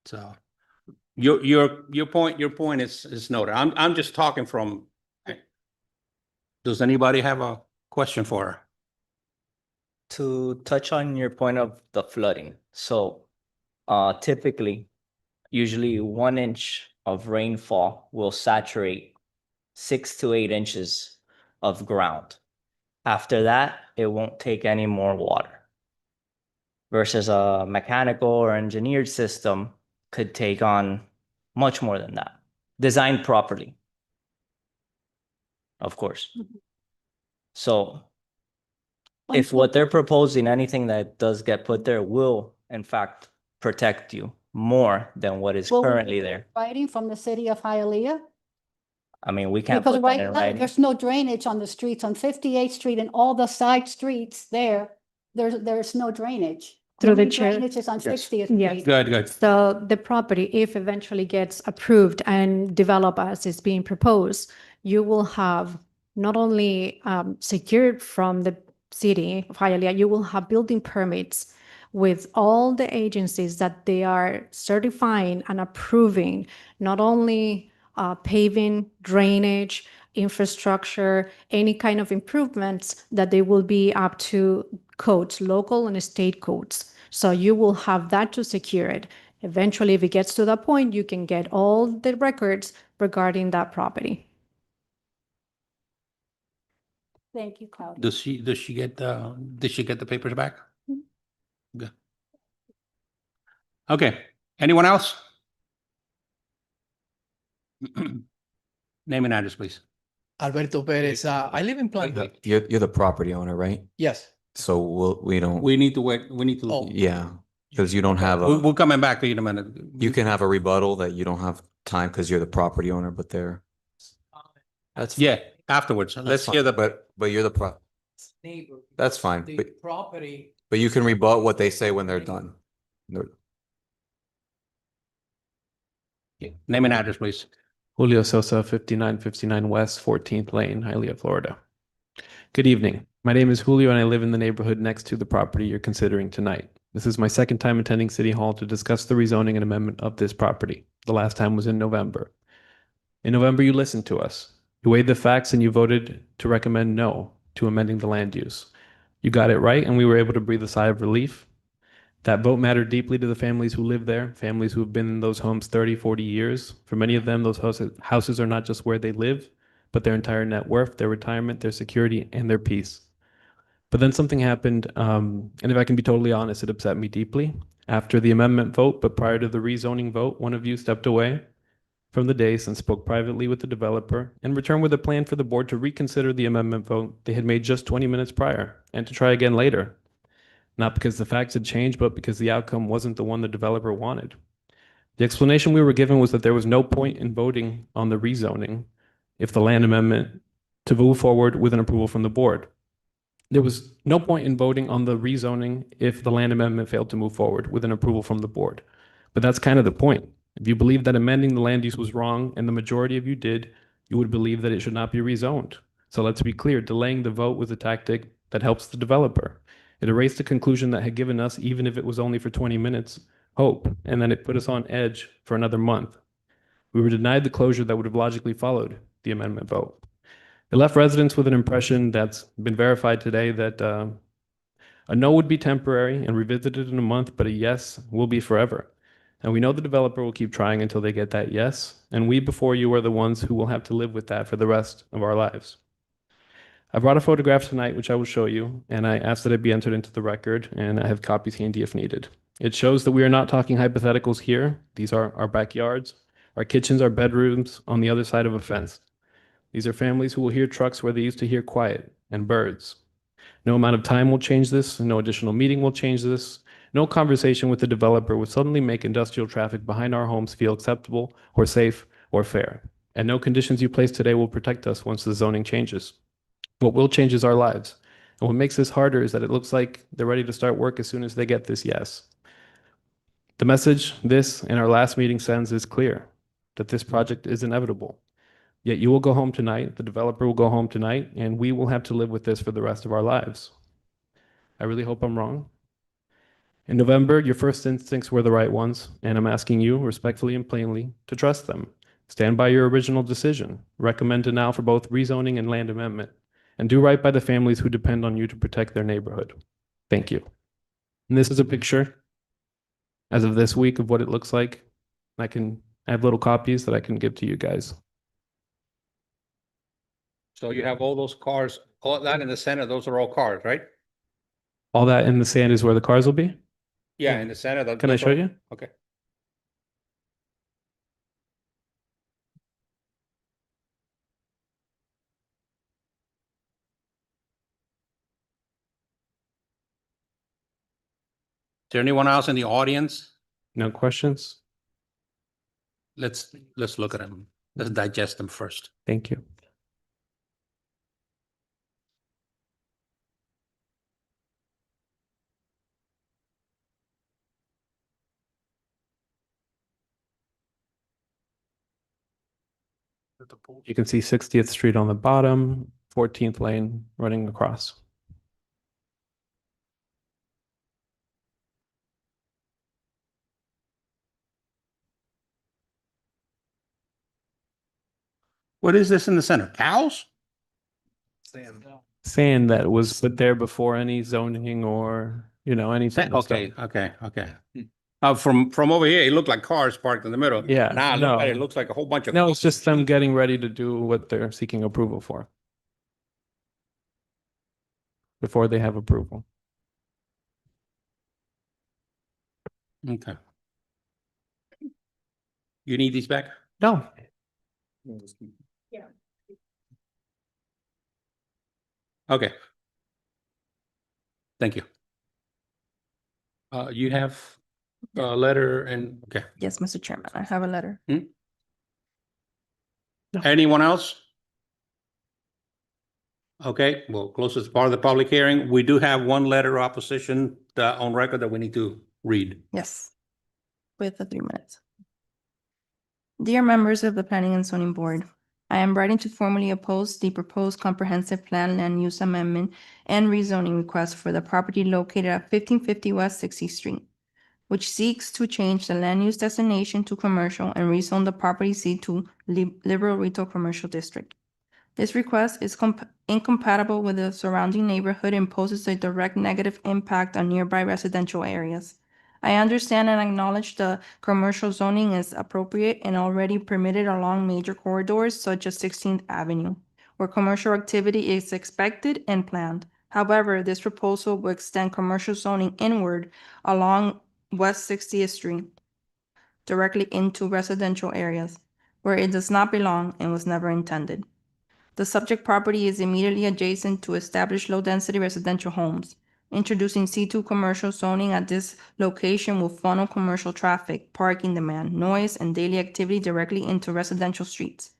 So your point is noted. I'm just talking from. Does anybody have a question for her? To touch on your point of the flooding, so typically, usually 1 inch of rainfall will saturate 6 to 8 inches of ground. After that, it won't take any more water. Versus a mechanical or engineered system could take on much more than that, designed properly. Of course. So if what they're proposing, anything that does get put there will in fact protect you more than what is Will we currently get there. Writing from the city of Hialeah? I mean, we can't Because put that right in now, writing. there's no drainage on the streets, on 58th Street and all the side streets there. There's no drainage. Through the Only chair. Drainage is on Yes. 60th Yes. Street. Good. So the property, if eventually gets approved and developed as is being proposed, you will have not only secured from the city of Hialeah, you will have building permits with all the agencies that they are certifying and approving, not only paving, drainage, infrastructure, any kind of improvements, that they will be up to codes, local and state codes. So you will have that to secure it. Eventually, if it gets to that point, you can get all the records regarding that property. Thank you, Claudia. Does she get the papers back? Good. Okay, anyone else? Name and address, please. Alberto Perez, I live in Planway. You're the property owner, right? Yes. So we don't, We need to wait, we need to. Oh. yeah, because you don't have We're coming back to you in a minute. you can have a rebuttal that you don't have time because you're the property owner, but they're. That's. Yeah, afterwards. that's Let's fine, hear the, but you're the Neighbor. that's fine, The but property. you can rebut what they say when they're done. name and address, please. Julio Sosa, 5959 West 14th Lane, Hialeah, Florida. Good evening. My name is Julio and I live in the neighborhood next to the property you're considering tonight. This is my second time attending City Hall to discuss the rezoning and amendment of this property. The last time was in November. In November, you listened to us. You weighed the facts and you voted to recommend no to amending the land use. You got it right and we were able to breathe a sigh of relief. That vote mattered deeply to the families who live there, families who have been in those homes 30, 40 years. For many of them, those houses are not just where they live, but their entire net worth, their retirement, their security, and their peace. But then something happened, and if I can be totally honest, it upset me deeply. After the amendment vote, but prior to the rezoning vote, one of you stepped away from the dais and spoke privately with the developer and returned with a plan for the board to reconsider the amendment vote they had made just 20 minutes prior and to try again later. Not because the facts had changed, but because the outcome wasn't the one the developer wanted. The explanation we were given was that there was no point in voting on the rezoning if the land amendment to move forward with an approval from the board. There was no point in voting on the rezoning if the land amendment failed to move forward with an approval from the board. But that's kind of the point. If you believe that amending the land use was wrong, and the majority of you did, you would believe that it should not be rezoned. So let's be clear, delaying the vote was a tactic that helps the developer. It erased the conclusion that had given us, even if it was only for 20 minutes, hope, and then it put us on edge for another month. We were denied the closure that would have logically followed the amendment vote. It left residents with an impression that's been verified today that a no would be temporary and revisited in a month, but a yes will be forever. And we know the developer will keep trying until they get that yes, and we before you are the ones who will have to live with that for the rest of our lives. I brought a photograph tonight, which I will show you, and I asked that it be entered into the record, and I have copies handy if needed. It shows that we are not talking hypotheticals here. These are our backyards, our kitchens, our bedrooms on the other side of a fence. These are families who will hear trucks where they used to hear quiet and birds. No amount of time will change this, no additional meeting will change this. No conversation with the developer would suddenly make industrial traffic behind our homes feel acceptable or safe or fair. And no conditions you place today will protect us once the zoning changes. What will change is our lives. And what makes this harder is that it looks like they're ready to start work as soon as they get this yes. The message this and our last meeting sends is clear, that this project is inevitable. Yet you will go home tonight, the developer will go home tonight, and we will have to live with this for the rest of our lives. I really hope I'm wrong. In November, your first instincts were the right ones, and I'm asking you, respectfully and plainly, to trust them. Stand by your original decision. Recommend denial for both rezoning and land amendment. And do right by the families who depend on you to protect their neighborhood. Thank you. And this is a picture, as of this week, of what it looks like. I have little copies that I can give to you guys. So you have all those cars, all that in the center, those are all cars, right? All that in the sand is where the cars will be? Yeah, in the center. Can I show you? Okay. Is there anyone else in the audience? No questions? Let's look at them. Let's digest them first. Thank you. You can see 60th Street on the bottom, 14th Lane running across. What is this in the center? Cows? Sand that was put there before any zoning or, anything. Okay. From over here, it looked like cars parked in the middle. Yeah, Now, look at it, no. it looks like a whole bunch of. No, it's just them getting ready to do what they're seeking approval for. Before they have approval. Okay. You need these back? No. Okay. Thank you. You have a letter and, okay. Yes, Mr. Chairman, I have a letter. Anyone else? Okay, we'll close this part of the public hearing. We do have one letter of opposition on record that we need to read. Yes. With the 3 minutes. Dear members of the Planning and Zoning Board, I am writing to formally oppose the proposed comprehensive plan land use amendment and rezoning request for the property located at 1550 West 60th Street, which seeks to change the land use designation to commercial and rezone the property C2 Liberal Retail Commercial District. This request is incompatible with the surrounding neighborhood and poses a direct negative impact on nearby residential areas. I understand and acknowledge the commercial zoning is appropriate and already permitted along major corridors such as 16th Avenue, where commercial activity is expected and planned. However, this proposal will extend commercial zoning inward along West 60th Street, directly into residential areas, where it does not belong and was never intended. The subject property is immediately adjacent to established low-density residential homes. Introducing C2 commercial zoning at this location will funnel commercial traffic, parking demand, noise, and daily activity directly into residential streets,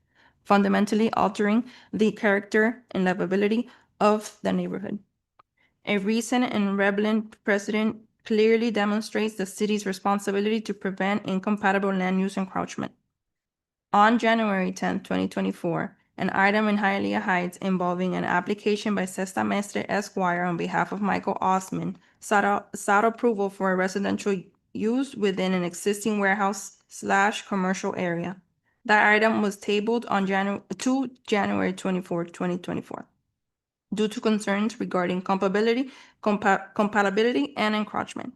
fundamentally altering the character and livability of the neighborhood. A recent and relevant precedent clearly demonstrates the city's responsibility to prevent incompatible land use encroachment. On January 10, 2024, an item in Hialeah Heights involving an application by Sesta Mestre Esquire on behalf of Michael Osman sought approval for a residential use within an existing warehouse/commercial area. That item was tabled on January 24, 2024, due to concerns regarding compatibility and encroachment.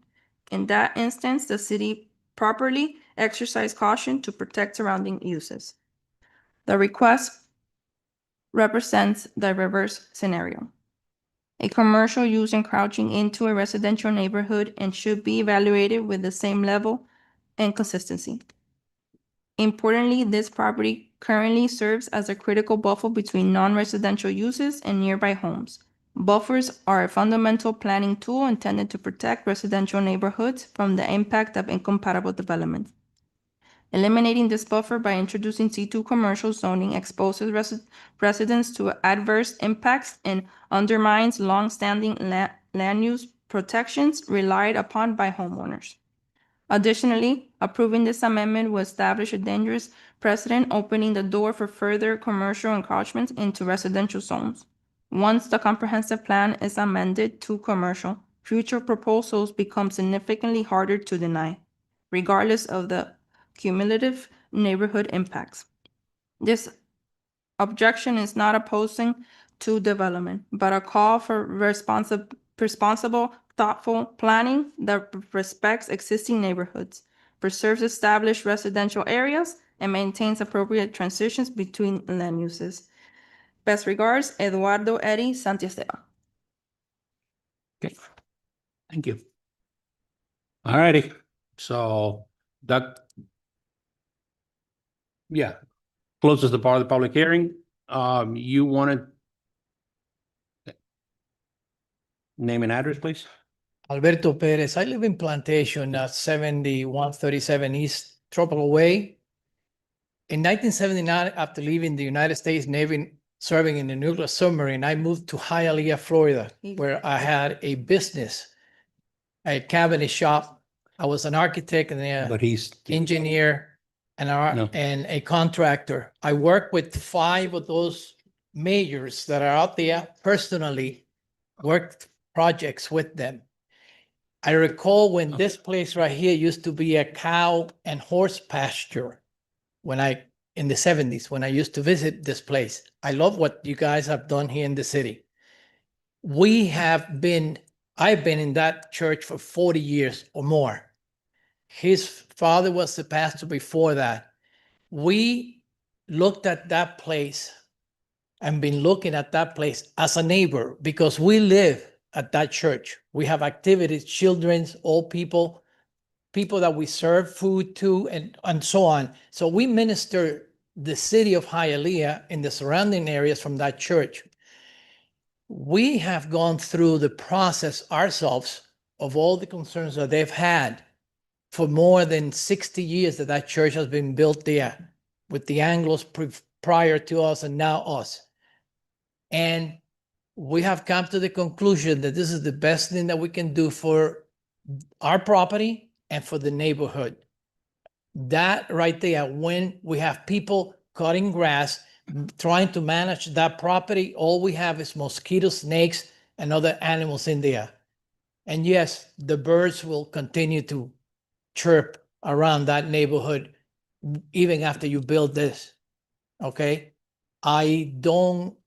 In that instance, the city properly exercised caution to protect surrounding uses. The request represents the reverse scenario. A commercial use encroaching into a residential neighborhood and should be evaluated with the same level and consistency. Importantly, this property currently serves as a critical buffer between non-residential uses and nearby homes. Buffers are a fundamental planning tool intended to protect residential neighborhoods from the impact of incompatible development. Eliminating this buffer by introducing C2 commercial zoning exposes residents to adverse impacts and undermines long-standing land use protections relied upon by homeowners. Additionally, approving this amendment will establish a dangerous precedent, opening the door for further commercial encroachments into residential zones. Once the comprehensive plan is amended to commercial, future proposals become significantly harder to deny, regardless of the cumulative neighborhood impacts. This objection is not opposing to development, but a call for responsible, thoughtful planning that respects existing neighborhoods, preserves established residential areas, and maintains appropriate transitions between land uses. Best regards, Eduardo Eddie Santiesteban. Okay, thank you. All righty, so that, yeah, closes the part of the public hearing. You wanted name and address, please? Alberto Perez. I live in Plantation at 7137 East Tropical Way. In 1979, after leaving the United States Navy, serving in the nuclear submarine, I moved to Hialeah, Florida, where I had a business, a cabinet shop. I was an architect and But he's, engineer and a contractor. I worked with 5 of those majors that are out there personally, worked projects with them. I recall when this place right here used to be a cow and horse pasture in the 70s, when I used to visit this place. I love what you guys have done here in the city. I've been in that church for 40 years or more. His father was the pastor before that. We looked at that place and been looking at that place as a neighbor because we live at that church. We have activities, children's, old people, people that we serve food to, and so on. So we minister the city of Hialeah in the surrounding areas from that church. We have gone through the process ourselves of all the concerns that they've had for more than 60 years that that church has been built there with the Anglos prior to us and now us. And we have come to the conclusion that this is the best thing that we can do for our property and for the neighborhood. That right there, when we have people cutting grass, trying to manage that property, all we have is mosquito, snakes, and other animals in there. And yes, the birds will continue to chirp around that neighborhood even after you build this. Okay? We don't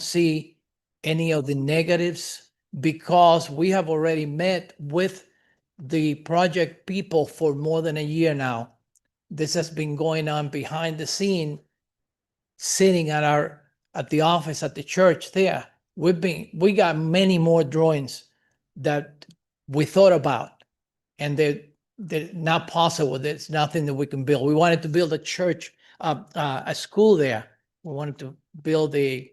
see any of the negatives because we have already met with the project people for more than a year now. This has been going on behind the scene, sitting at the office at the church there. We got many more drawings that we thought about, and they're not possible. There's nothing that we can build. We wanted to build a church, a school there. We wanted to build a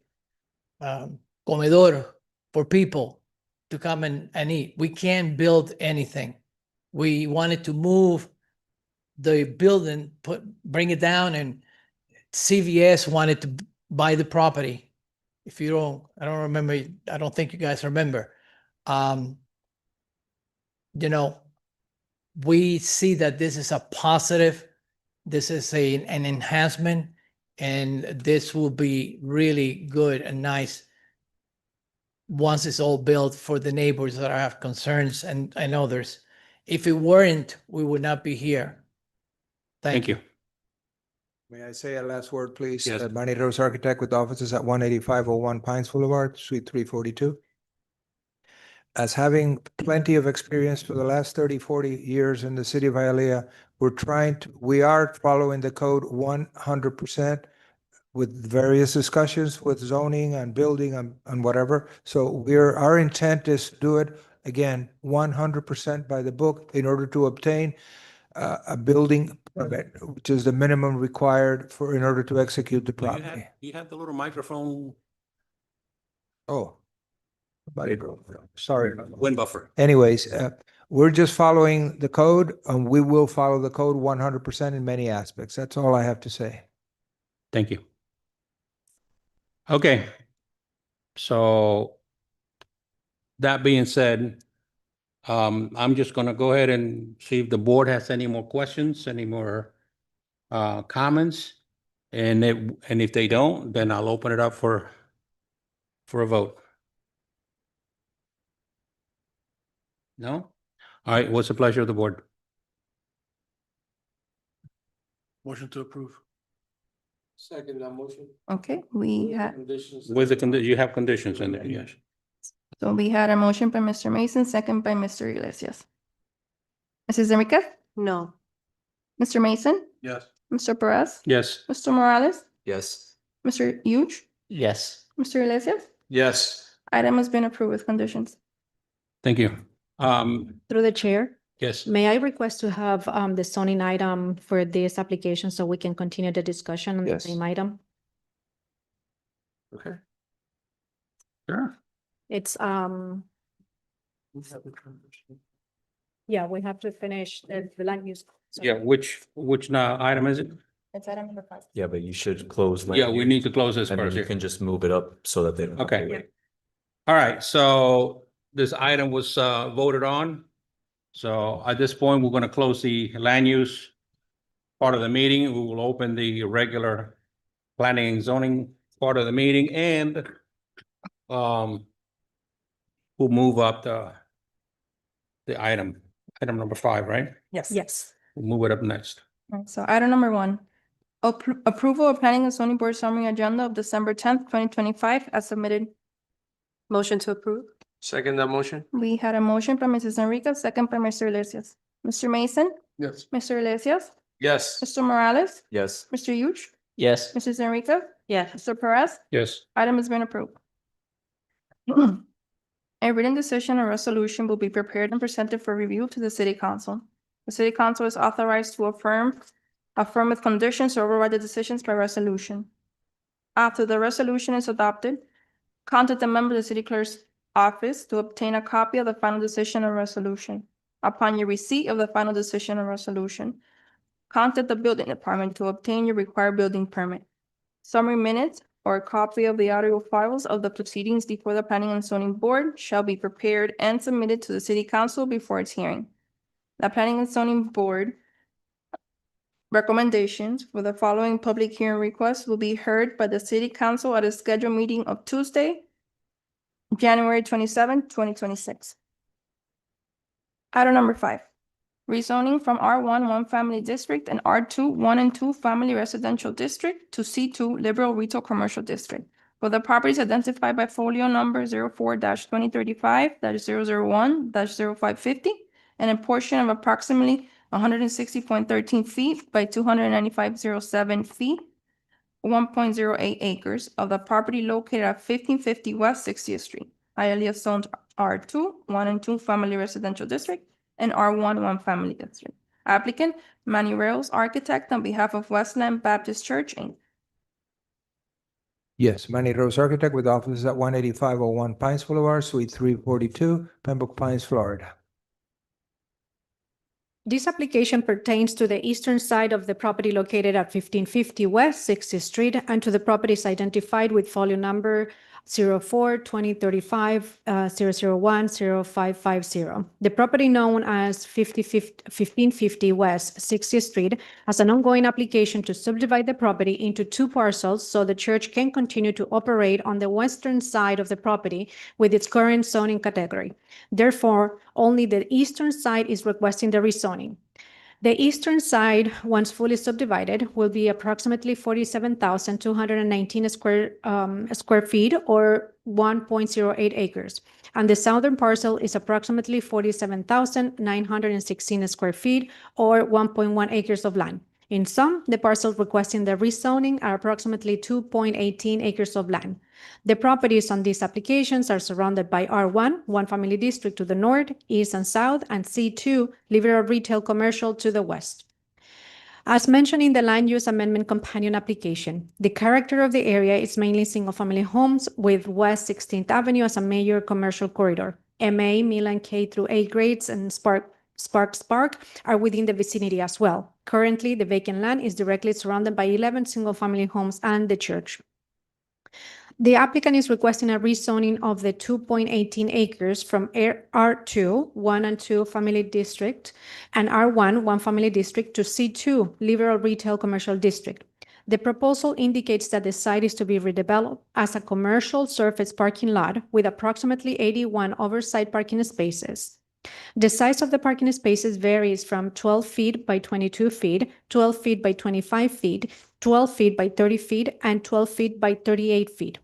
comedor for people to come and eat. We can't build anything. We wanted to move the building, bring it down, and CVS wanted to buy the property. I don't remember. I don't think you guys remember. We see that this is a positive. This is an enhancement, and this will be really good and nice once it's all built for the neighbors that have concerns and others. If it weren't, we would not be here. Thank you. May I say a last word, please? Yes. Manny Rose Architect with offices at 18501 Pines Boulevard, Suite 342. As having plenty of experience for the last 30, 40 years in the city of Hialeah, we are following the code 100% with various discussions with zoning and building and whatever. So our intent is to do it, again, 100% by the book in order to obtain a building permit, which is the minimum required in order to execute the property. You have the little microphone Oh. Sorry. wind buffer. Anyways, we're just following the code, and we will follow the code 100% in many aspects. That's all I have to say. Thank you. Okay. So that being said, I'm just gonna go ahead and see if the board has any more questions, any more comments. And if they don't, then I'll open it up for a vote. No? All right, what's the pleasure of the board? Motion to approve. Second that motion. Okay, we had, With you have conditions in there, yes. so we had a motion by Mr. Mason, second by Mr. Iglesias. Mrs. Enriquez? No. Mr. Mason? Yes. Mr. Perez? Yes. Mr. Morales? Yes. Mr. Huge? Yes. Mr. Iglesias? Yes. Item has been approved with conditions. Thank you. Through the chair, Yes. may I request to have the zoning item for this application so we can continue the discussion on the Yes. same item? Okay. Sure. It's, yeah, we have to finish the land use. so- Yeah, which now item is it? It's item number 5. Yeah, but you should close. Yeah, we need to close this And then first you here. can just move it up so that they don't. have to Okay. wait. All right, so this item was voted on. So at this point, we're gonna close the land use part of the meeting. We will open the regular planning and zoning part of the meeting, and we'll move up the item number 5, right? Yes. Yes. We'll move it up next. So item number 1, approval of planning and zoning board summary agenda of December 10th, 2025 as submitted. Motion to approve? Second that motion. We had a motion by Mrs. Enriquez, second by Mr. Iglesias. Mr. Mason, Yes. Mr. Iglesias, Yes. Mr. Morales, Yes. Mr. Yush, Yes. Mrs. Enriquez. Yes. Mr. Perez. Yes. Item has been approved. A written decision or resolution will be prepared and presented for review to the city council. The city council is authorized to affirm with conditions or override the decisions by resolution. After the resolution is adopted, contact a member of the city clerk's office to obtain a copy of the final decision or resolution. Upon your receipt of the final decision or resolution, contact the building department to obtain your required building permit. Summary minutes or a copy of the audio files of the proceedings before the Planning and Zoning Board shall be prepared and submitted to the City Council before its hearing. The Planning and Zoning Board recommendations for the following public hearing requests will be heard by the City Council at a scheduled meeting of Tuesday, January 27, 2026. Item number 5. Rezoning from R1 One Family District and R2 1 and 2 Family Residential District to C2 Liberal Retail Commercial District for the properties identified by folio number 04-2035-001-0550 and a portion of approximately 160.13 feet by 295.07 feet, 1.08 acres of the property located at 1550 West 60th Street, Hialeah Zones R2 1 and 2 Family Residential District and R1 One Family District. Applicant, Manny Reyes, architect on behalf of Westland Baptist Church, Inc. Yes, Manny Rose Architect with offices at 18501 Pines Boulevard, Suite 342, Pembroke Pines, Florida. This application pertains to the eastern side of the property located at 1550 West 60th Street and to the properties identified with folio number 04-2035-001-0550. The property known as 1550 West 60th Street has an ongoing application to subdivide the property into 2 parcels so the church can continue to operate on the western side of the property with its current zoning category. Therefore, only the eastern side is requesting the rezoning. The eastern side, once fully subdivided, will be approximately 47,219 square feet or 1.08 acres. And the southern parcel is approximately 47,916 square feet or 1.1 acres of land. In sum, the parcels requesting the rezoning are approximately 2.18 acres of land. The properties on these applications are surrounded by R1, One Family District to the north, east and south, and C2, Liberal Retail Commercial to the west. As mentioned in the Land Use Amendment Companion application, the character of the area is mainly single-family homes with West 16th Avenue as a major commercial corridor. MA, Milan K through 8 grades, and Sparks Park are within the vicinity as well. Currently, the vacant land is directly surrounded by 11 single-family homes and the church. The applicant is requesting a rezoning of the 2.18 acres from R2, 1 and 2 Family District, and R1, 1 Family District to C2, Liberal Retail Commercial District. The proposal indicates that the site is to be redeveloped as a commercial surface parking lot with approximately 81 oversized parking spaces. The size of the parking spaces varies from 12 feet by 22 feet, 12 feet by 25 feet, 12 feet by 30 feet, and 12 feet by 38 feet.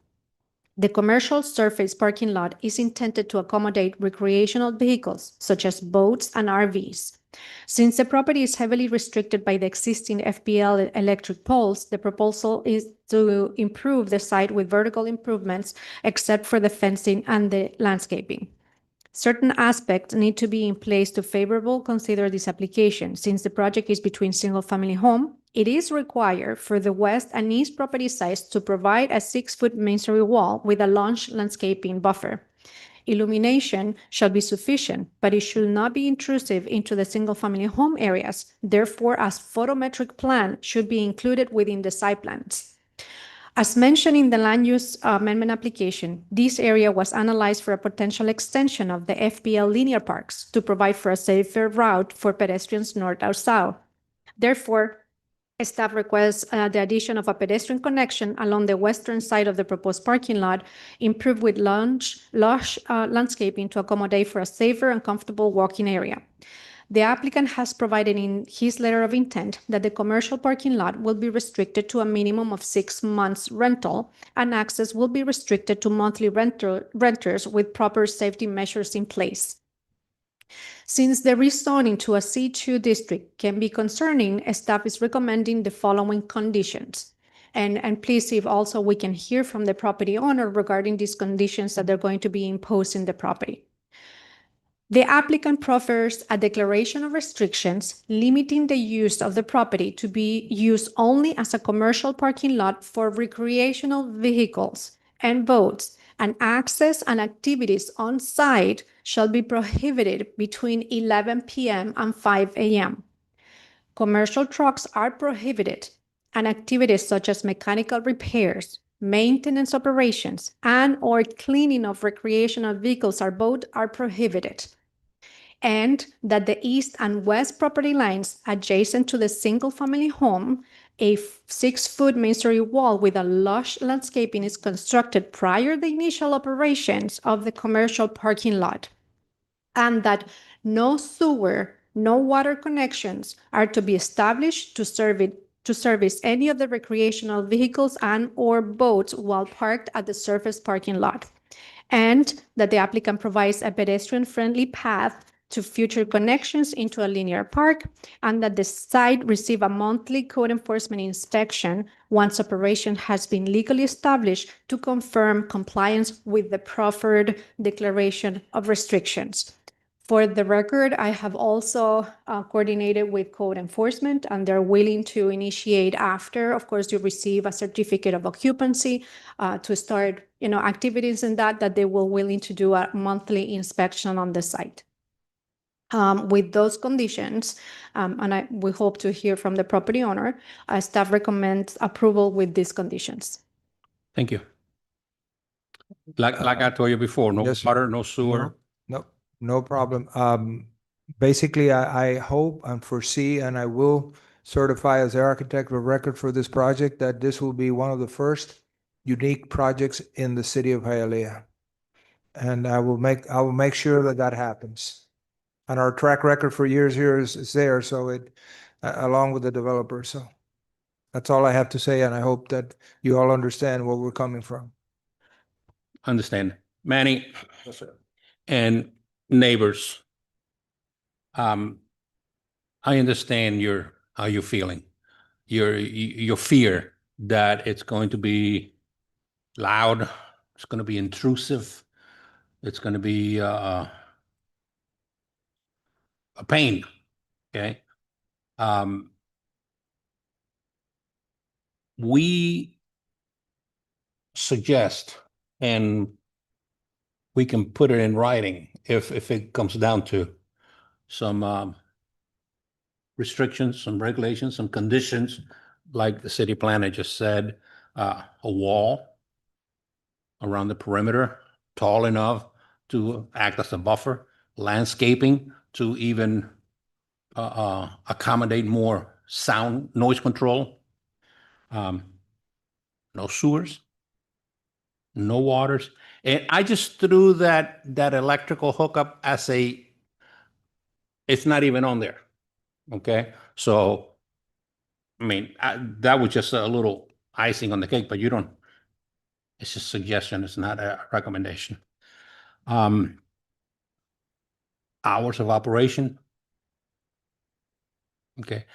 The commercial surface parking lot is intended to accommodate recreational vehicles such as boats and RVs. Since the property is heavily restricted by the existing FPL electric poles, the proposal is to improve the site with vertical improvements except for the fencing and the landscaping. Certain aspects need to be in place to favorably consider this application. Since the project is between single-family home, it is required for the west and east property sides to provide a 6-foot masonry wall with a launch landscaping buffer. Illumination shall be sufficient, but it should not be intrusive into the single-family home areas. Therefore, a photometric plan should be included within the site plans. As mentioned in the Land Use Amendment application, this area was analyzed for a potential extension of the FPL linear parks to provide for a safer route for pedestrians north or south. Therefore, staff requests the addition of a pedestrian connection along the western side of the proposed parking lot, improved with lush landscaping to accommodate for a safer and comfortable walking area. The applicant has provided in his letter of intent that the commercial parking lot will be restricted to a minimum of 6 months rental, and access will be restricted to monthly renters with proper safety measures in place. Since the rezoning to a C2 district can be concerning, staff is recommending the following conditions. And please see if also we can hear from the property owner regarding these conditions that they're going to be imposed in the property. The applicant proffers a declaration of restrictions limiting the use of the property to be used only as a commercial parking lot for recreational vehicles and boats, and access and activities on site shall be prohibited between 11 p.m. and 5 a.m. Commercial trucks are prohibited, and activities such as mechanical repairs, maintenance operations, and/or cleaning of recreational vehicles are prohibited. And that the east and west property lines adjacent to the single-family home, a 6-foot masonry wall with a lush landscaping is constructed prior to the initial operations of the commercial parking lot. And that no sewer, no water connections are to be established to service any of the recreational vehicles and/or boats while parked at the surface parking lot. And that the applicant provides a pedestrian-friendly path to future connections into a linear park, and that the site receive a monthly code enforcement inspection once operation has been legally established to confirm compliance with the proffered declaration of restrictions. For the record, I have also coordinated with code enforcement, and they're willing to initiate after, of course, you receive a certificate of occupancy to start, activities in that they will willing to do a monthly inspection on the site. With those conditions, and we hope to hear from the property owner, staff recommends approval with these conditions. Thank you. Like I told you before, no Yes, sir. water, no sewer. No problem. Basically, I hope and foresee, and I will certify as the architect of record for this project, that this will be one of the first unique projects in the city of Hialeah. And I will make sure that that happens. And our track record for years here is there, so along with the developer, so that's all I have to say, and I hope that you all understand where we're coming from. Understand. Manny and neighbors, I understand how you're feeling. Your fear that it's going to be loud, it's going to be intrusive, it's going to be a pain, okay? We suggest, and we can put it in writing if it comes down to some restrictions, some regulations, some conditions, like the city planner just said, a wall around the perimeter, tall enough to act as a buffer, landscaping to even accommodate more sound, noise control, no sewers, no waters. And I just threw that electrical hookup as it's not even on there. Okay, so I mean, that was just a little icing on the cake, but it's just suggestion, it's not a recommendation. Hours of operation. Okay,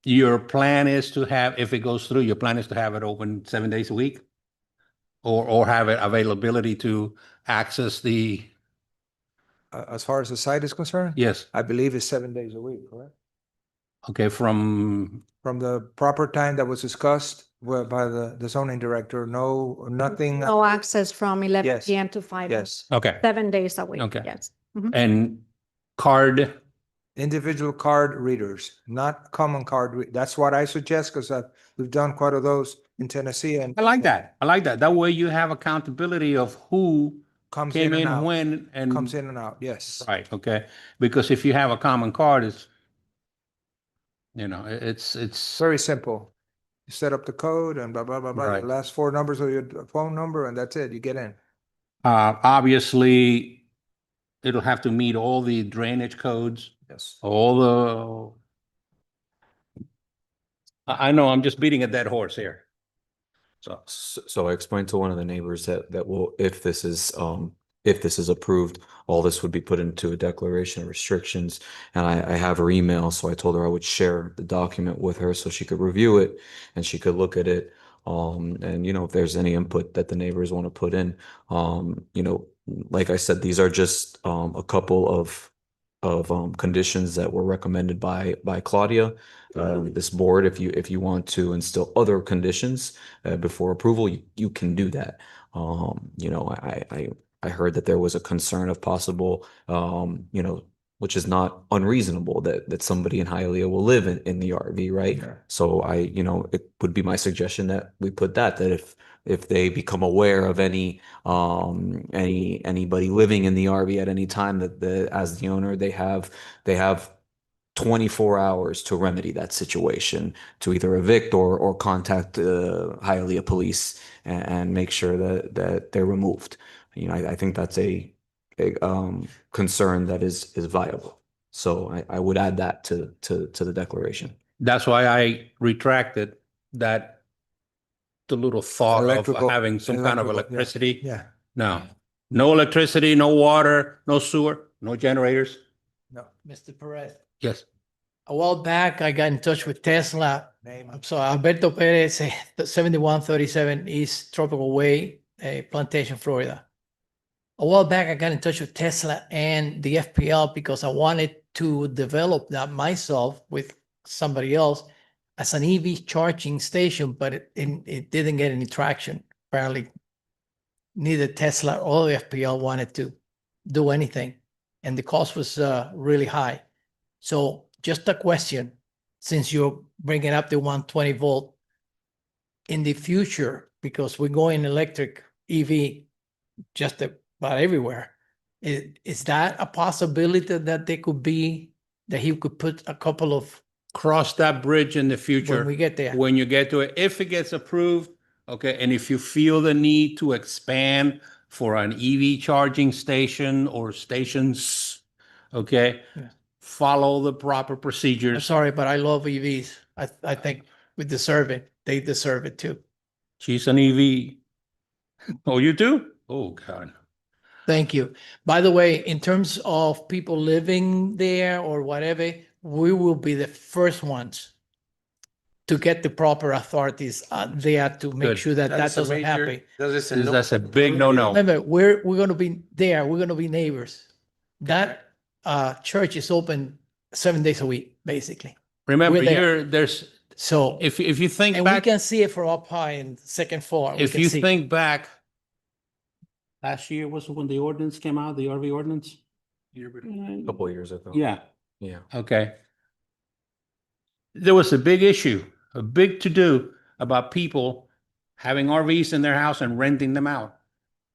your plan is to have, if it goes through, your plan is to have it open 7 days a week? Or have it availability to access the, As far as the site is concerned? yes, I believe it's 7 days a week, correct? okay, from The proper time that was discussed by the zoning director, nothing. No access from 11 Yes. p.m. to 5 a.m. Yes, okay, 7 days a week. Okay. Yes. and card, individual card readers, not common card. That's what I suggest, because we've done quite a those in Tennessee, and I like that. I like that. That way you have accountability of who comes came in and in out. when and. Comes in and out, yes. Right, okay, because if you have a common card, it's It's very simple. You set up the code and blah, blah, blah, blah. Right. The last 4 numbers of your phone number, and that's it. You get in. obviously, it'll have to meet all the drainage codes, Yes. all I know I'm just beating a dead horse here. So I explained to one of the neighbors that will, if this is if this is approved, all this would be put into a declaration of restrictions. And I have her email, so I told her I would share the document with her so she could review it and she could look at it. And if there's any input that the neighbors want to put in, like I said, these are just a couple of conditions that were recommended by Claudia. This board, if you want to instill other conditions before approval, you can do that. I heard that there was a concern of possible, which is not unreasonable, that somebody in Hialeah will live in the RV, right? Yeah. So it would be my suggestion that we put that if they become aware of anybody living in the RV at any time, that as the owner, they have 24 hours to remedy that situation, to either evict or contact Hialeah police and make sure that they're removed. I think that's a concern that is viable. So I would add that to the declaration. That's why I retracted the little thought Electrical- of having some kind of electrical, yeah. electricity. Yeah. No electricity, no water, no sewer, no generators. No. Mr. Perez, Yes. a while back, I got in touch with Tesla. Name. I'm sorry, Alberto Perez, 7137 East Tropical Way, Plantation, Florida. A while back, I got in touch with Tesla and the FPL because I wanted to develop that myself with somebody else as an EV charging station, but it didn't get any traction. Apparently, neither Tesla or the FPL wanted to do anything, and the cost was really high. So just a question, since you're bringing up the 120 volt, in the future, because we're going electric EV just about everywhere, is that a possibility that there could be, that he could put a couple of, Cross that bridge in the future. when we get there? When you get to it, if it gets approved, okay, and if you feel the need to expand for an EV charging station or stations, okay, Yeah. follow the proper I'm procedures. sorry, but I love EVs. I think we deserve it. They deserve it too. She's an EV. Oh, you too? Oh, God. Thank you. By the way, in terms of people living there or whatever, we will be the first ones to get the proper authorities there to make Good. sure that That's a doesn't major- happen. That's a big no-no. Remember, we're going to be there. We're going to be neighbors. That church is open 7 days a week, basically. Remember, We're there. there's, So, if you think and we back, can see it from up high in second floor. We if can you see. think back, last year was when the ordinance came out, the RV ordinance? A couple of years ago. Yeah. Yeah. Okay. There was a big issue, a big to-do about people having RVs in their house and renting them out,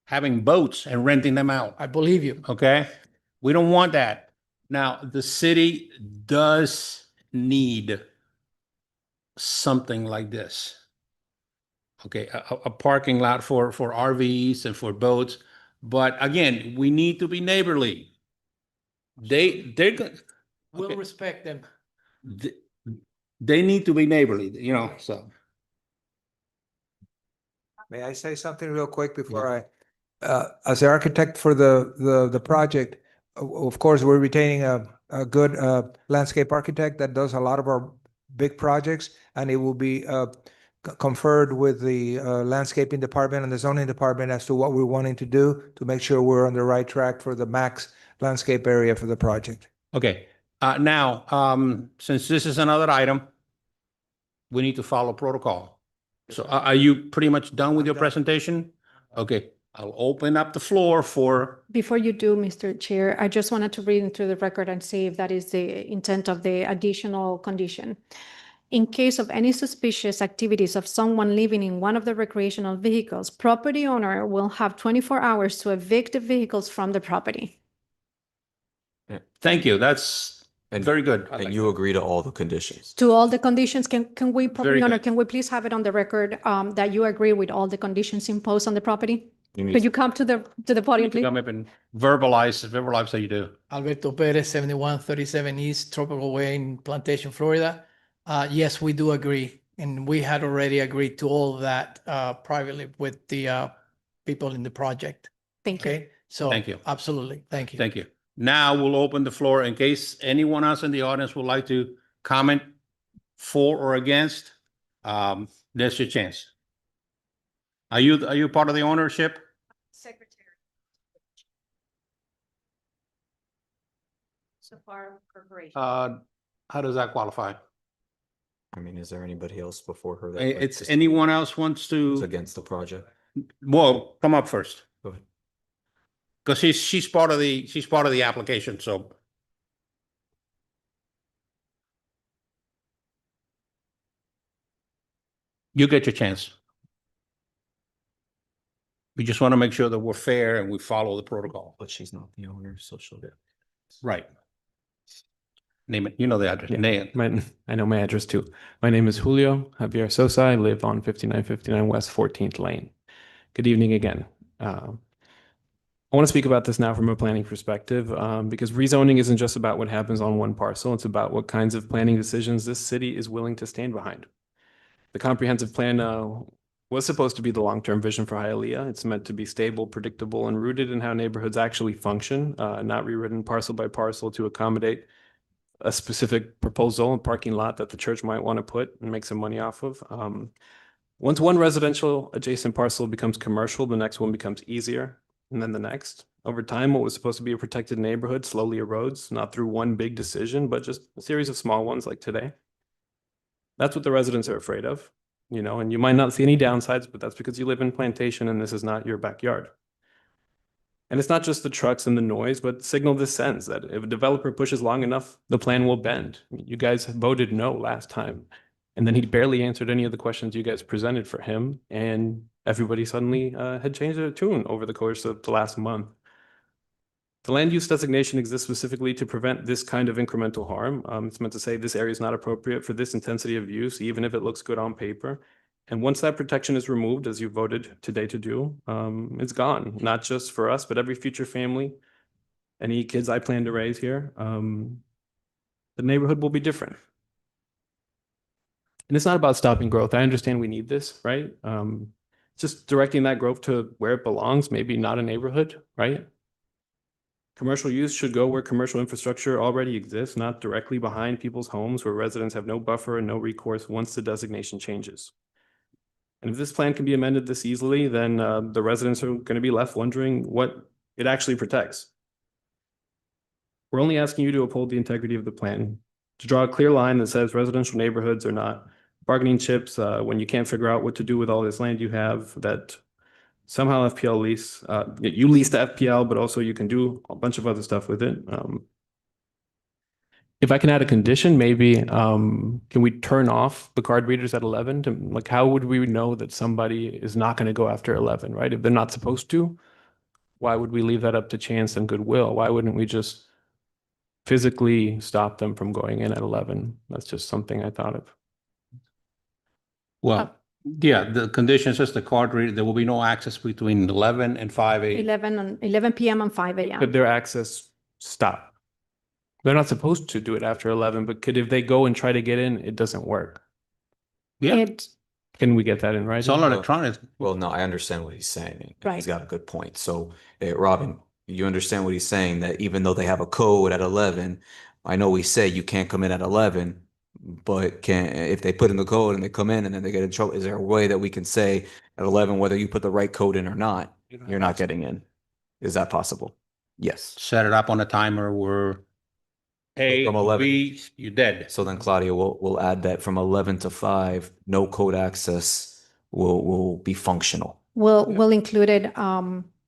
having boats and renting them out, I believe you. okay? We don't want that. Now, the city does need something like this. Okay, a parking lot for RVs and for boats. But again, we need to be neighborly. They're good. We'll Okay. respect them. They need to be neighborly, so. May I say something real quick before as the architect for the project, of course, we're retaining a good landscape architect that does a lot of our big projects, and it will be conferred with the landscaping department and the zoning department as to what we're wanting to do to make sure we're on the right track for the max landscape area for the project. Okay, now, since this is another item, we need to follow protocol. So are you pretty much done with your done. presentation? Okay, I'll open up the floor for, Before you do, Mr. Chair, I just wanted to read into the record and see if that is the intent of the additional condition. In case of any suspicious activities of someone living in one of the recreational vehicles, property owner will have 24 hours to evict the vehicles from the property. thank you, that's And- very good. And you agree to all the conditions. To all the conditions, can we, Very property owner, good. can we please have it on the record that you agree with all the conditions imposed on the property? You need Could you come to the podium, please? Come up and verbalize how you do. Alberto Perez, 7137 East Tropical Way in Plantation, Florida. Yes, we do agree. And we had already agreed to all of that privately with the people in the project. Thank you. Okay, So. Thank you. Absolutely. Thank you. Thank you. Now we'll open the floor in case anyone else in the audience would like to comment for or against. There's your chance. Are you part of the ownership? Secretary. Safar Corporation. How does that qualify? I mean, is there anybody else before her? that would like It's to speak anyone else wants to, against the project? well, come up first. Go ahead. Because she's part of the application, so. You get your chance. We just want to make sure that we're fair and we follow the protocol. But she's not the owner, so she'll get. Right. Name it, you know the address, Yeah. name it. I know my address too. My name is Julio Javier Sosa. I live on 5959 West 14th Lane. Good evening again. I want to speak about this now from a planning perspective, because rezoning isn't just about what happens on one parcel. It's about what kinds of planning decisions this city is willing to stand behind. The comprehensive plan was supposed to be the long-term vision for Hialeah. It's meant to be stable, predictable, and rooted in how neighborhoods actually function, not rewritten parcel by parcel to accommodate a specific proposal, a parking lot that the church might want to put and make some money off of. Once one residential adjacent parcel becomes commercial, the next one becomes easier, and then the next. Over time, what was supposed to be a protected neighborhood slowly erodes, not through one big decision, but just a series of small ones like today. That's what the residents are afraid of, you know, and you might not see any downsides, but that's because you live in Plantation and this is not your backyard. And it's not just the trucks and the noise, but signal this sends that if a developer pushes long enough, the plan will bend. You guys voted no last time. And then he barely answered any of the questions you guys presented for him. And everybody suddenly had changed their tune over the course of the last month. The land use designation exists specifically to prevent this kind of incremental harm. It's meant to say this area is not appropriate for this intensity of use, even if it looks good on paper. And once that protection is removed, as you voted today to do, it's gone, not just for us, but every future family, any kids I plan to raise here. The neighborhood will be different. And it's not about stopping growth. I understand we need this, right? Just directing that growth to where it belongs, maybe not a neighborhood, right? Commercial use should go where commercial infrastructure already exists, not directly behind people's homes where residents have no buffer and no recourse once the designation changes. And if this plan can be amended this easily, then the residents are going to be left wondering what it actually protects. We're only asking you to uphold the integrity of the plan, to draw a clear line that says residential neighborhoods are not bargaining chips when you can't figure out what to do with all this land you have, that somehow FPL lease, you lease the FPL, but also you can do a bunch of other stuff with it. If I can add a condition, maybe can we turn off the card readers at 11? Like, how would we know that somebody is not going to go after 11, right? If they're not supposed to, why would we leave that up to chance and goodwill? Why wouldn't we just physically stop them from going in at 11? That's just something I thought of. Well, yeah, the condition says the card reader, there will be no access between 11 and 5 a.m. 11 p.m. and 5 a.m. Could their access stop? They're not supposed to do it after 11, but if they go and try to get in, it doesn't work. Yeah, Can we get that in writing? it's all electronic. Well, no, I understand what he's saying. and Right. He's got a good point. So, Robin, you understand what he's saying, that even though they have a code at 11, I know we say you can't come in at 11, but if they put in the code and they come in and then they get in trouble, is there a way that we can say at 11, whether you put the right code in or not, you're not getting in? Is that possible? Yes. Set it up on a timer where A, From 11. B, you're dead. So then, Claudia, we'll add that from 11 to 5, no code access will be functional. We'll include it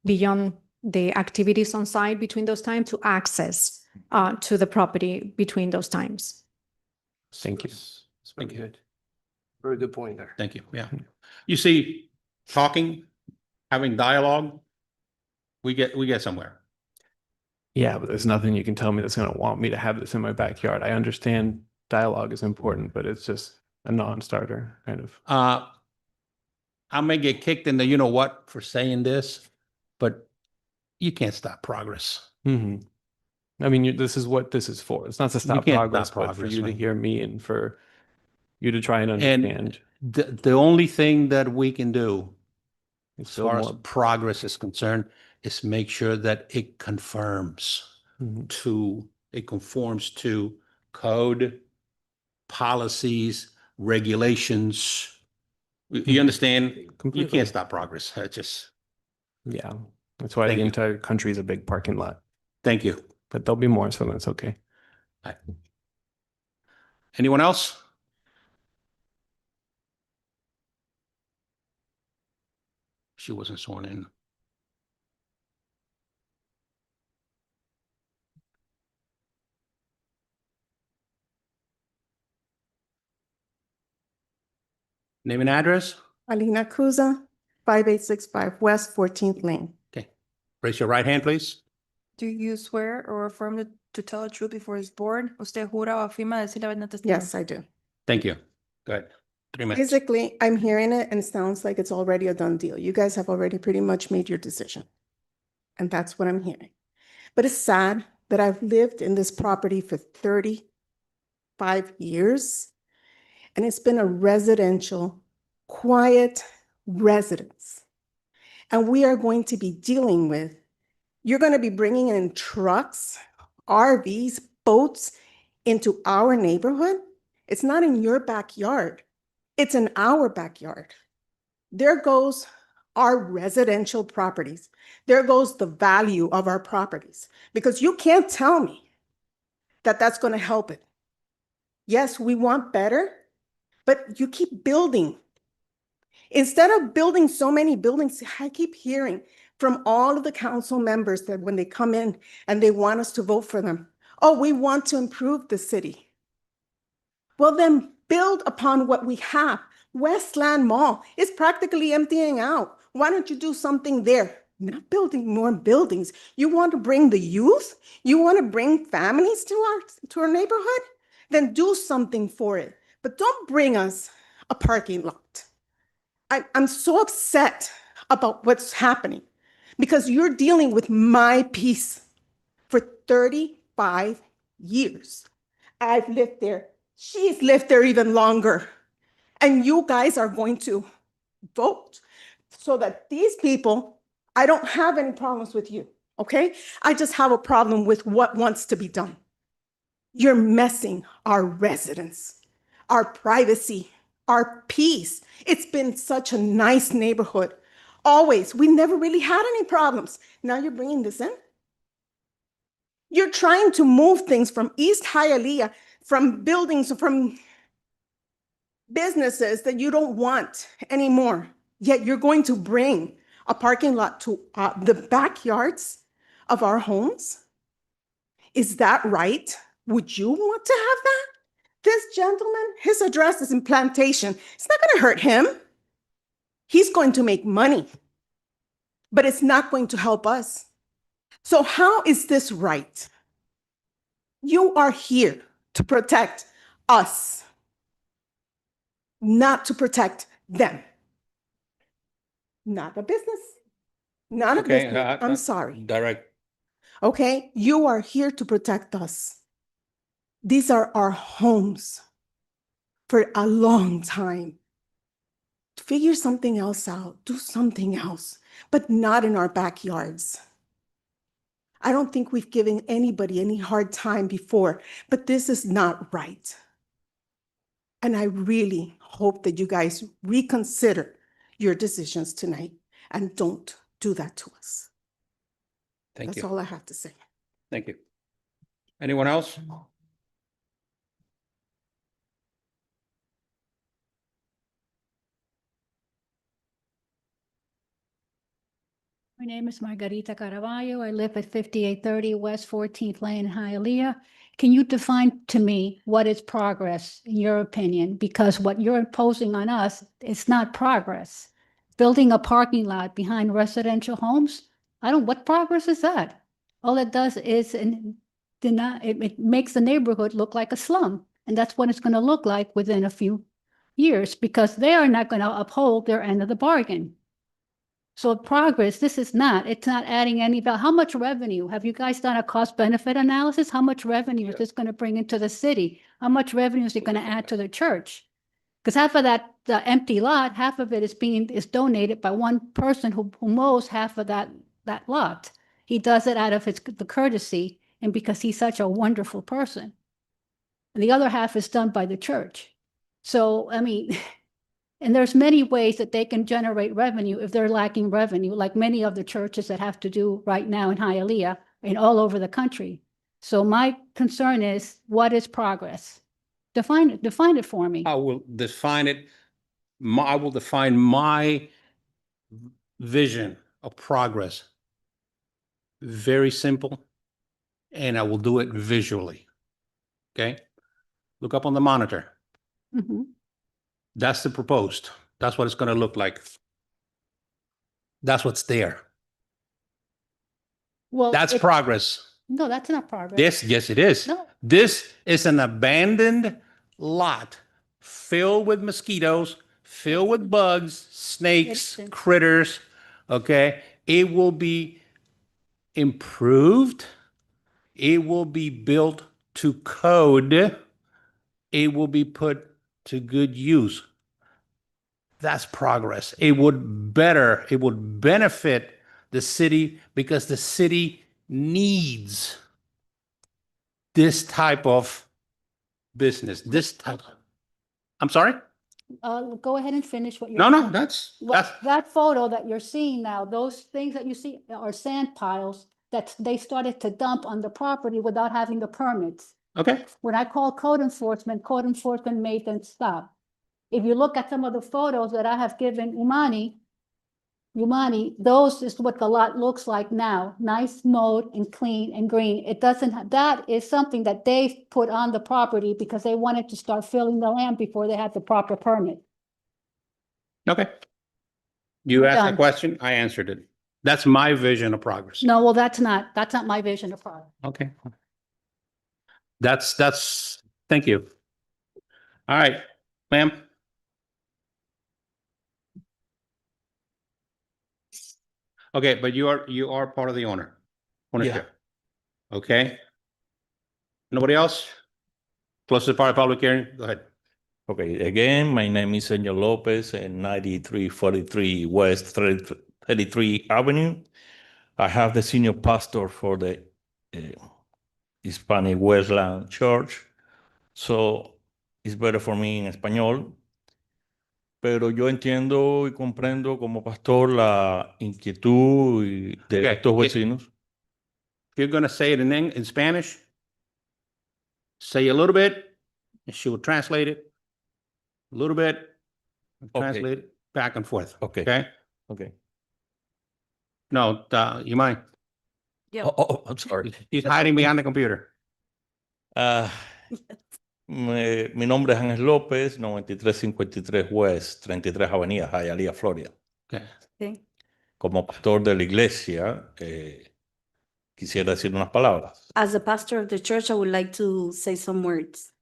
beyond the activities on site between those times to access to the property between those times. Thank you. It's pretty good. Very good point there. Thank you. Yeah. You see, talking, having dialogue, we get somewhere. Yeah, but there's nothing you can tell me that's going to want me to have this in my backyard. I understand dialogue is important, but it's just a non-starter kind of. I may get kicked in the you know what for saying this, but you can't stop progress. Mm-hmm. I mean, this is what this is for. It's not to stop can't progress, stop but for progress, you to man. hear me and for you to try and understand. The only thing that we can do as Still far as more. progress is concerned, is make sure that it confirms Mhm. it conforms to code, policies, regulations. You understand? You Completely. can't stop progress. I just, Yeah, that's why Thank the you. entire country is a big parking lot. thank you. But there'll be more, so that's okay. Anyone else? She wasn't sworn in. Name and address? Alina Cruza, 5865 West 14th Lane. Okay. Raise your right hand, please. Do you swear or affirm to tell the truth before this board? ¿Usted jura o afirma decir la verdad? Yes, I do. Thank you. Go ahead. 3 minutes. Basically, I'm hearing it and it sounds like it's already a done deal. You guys have already pretty much made your decision. And that's what I'm hearing. But it's sad that I've lived in this property for 35 years. And it's been a residential, quiet residence. And we are going to be dealing with, you're going to be bringing in trucks, RVs, boats into our neighborhood. It's not in your backyard. It's in our backyard. There goes our residential properties. There goes the value of our properties, because you can't tell me that that's going to help it. Yes, we want better, but you keep building. Instead of building so many buildings, I keep hearing from all of the council members that when they come in and they want us to vote for them, oh, we want to improve the city. Well, then build upon what we have. Westland Mall is practically emptying out. Why don't you do something there? Not building more buildings. You want to bring the youth? You want to bring families to our neighborhood? Then do something for it. But don't bring us a parking lot. I'm so upset about what's happening because you're dealing with my peace for 35 years. I've lived there. She's lived there even longer. And you guys are going to vote so that these people, I don't have any problems with you, okay? I just have a problem with what wants to be done. You're messing our residents, our privacy, our peace. It's been such a nice neighborhood. Always. We never really had any problems. Now you're bringing this in? You're trying to move things from East Hialeah, from buildings, from businesses that you don't want anymore. Yet you're going to bring a parking lot to the backyards of our homes? Is that right? Would you want to have that? This gentleman, his address is in Plantation. It's not going to hurt him. He's going to make money, but it's not going to help us. So how is this right? You are here to protect us, not to protect them. Not a business. Not a business. I'm sorry. Direct. Okay, you are here to protect us. These are our homes for a long time. Figure something else out, do something else, but not in our backyards. I don't think we've given anybody any hard time before, but this is not right. And I really hope that you guys reconsider your decisions tonight and don't do that to us. Thank That's you. all I have to say. Thank you. Anyone else? My name is Margarita Caraballo. I live at 5830 West 14th Lane, Hialeah. Can you define to me what is progress in your opinion? Because what you're imposing on us, it's not progress. Building a parking lot behind residential homes, what progress is that? All it does is it makes the neighborhood look like a slum. And that's what it's going to look like within a few years because they are not going to uphold their end of the bargain. So progress, it's not adding any value. How much revenue? Have you guys done a cost benefit analysis? How much revenue is this going to bring into the city? How much revenue is it going to add to the church? Because half of that, the empty lot, half of it is donated by one person who mows half of that lot. He does it out of the courtesy and because he's such a wonderful person. And the other half is done by the church. So, I mean, and there's many ways that they can generate revenue if they're lacking revenue, like many of the churches that have to do right now in Hialeah and all over the country. So my concern is, what is progress? Define it for me. I will define it. I will define my vision of progress. Very simple, and I will do it visually. Okay? Look up on the monitor. Mhm. That's the proposed. That's what it's going to look like. That's what's there. Well, That's progress. No, that's not progress. Yes, it is. No. This is an abandoned lot filled with mosquitoes, filled with bugs, snakes, It's- critters. Okay. It will be improved. It will be built to code. It will be put to good use. That's progress. It would benefit the city because the city needs this type of business, I'm sorry? Go ahead and finish what you're. No, that's, That photo that you're seeing now, those things that you see are sand piles that they started to dump on the property without having the permits. okay. When I called code enforcement made them stop. If you look at some of the photos that I have given Umani, those is what the lot looks like now, nice mowed and clean and green. It doesn't, that is something that they put on the property because they wanted to start filling the land before they had the proper permit. Okay. You We're asked a done. question, I answered it. That's my vision of progress. No, well, that's not my vision of progress. Okay. That's, thank you. All right, ma'am. Okay, but you are part of the ownership. Okay. Nobody else? Close to the part of public hearing, go ahead. Okay, again, my name is Senor Lopez and 9343 West 33 Avenue. I have the senior pastor for the Hispanic Westland Church. So it's better for me en español. Pero yo entiendo y comprendo como pastor la inquietud de Okay, estos vecinos. If you're gonna say it in Spanish, say a little bit, and she will translate it. A little bit, and Okay. translate it back and forth. Okay. Okay? Okay. No, you mind? Oh, I'm sorry. He's hiding behind the computer. Mi nombre es Ángel López, 9353 West, 33 Avenida, Hialeah, Florida. Okay. Como pastor de la iglesia, quisiera decir unas palabras. As a pastor of the church, I would like to say some words.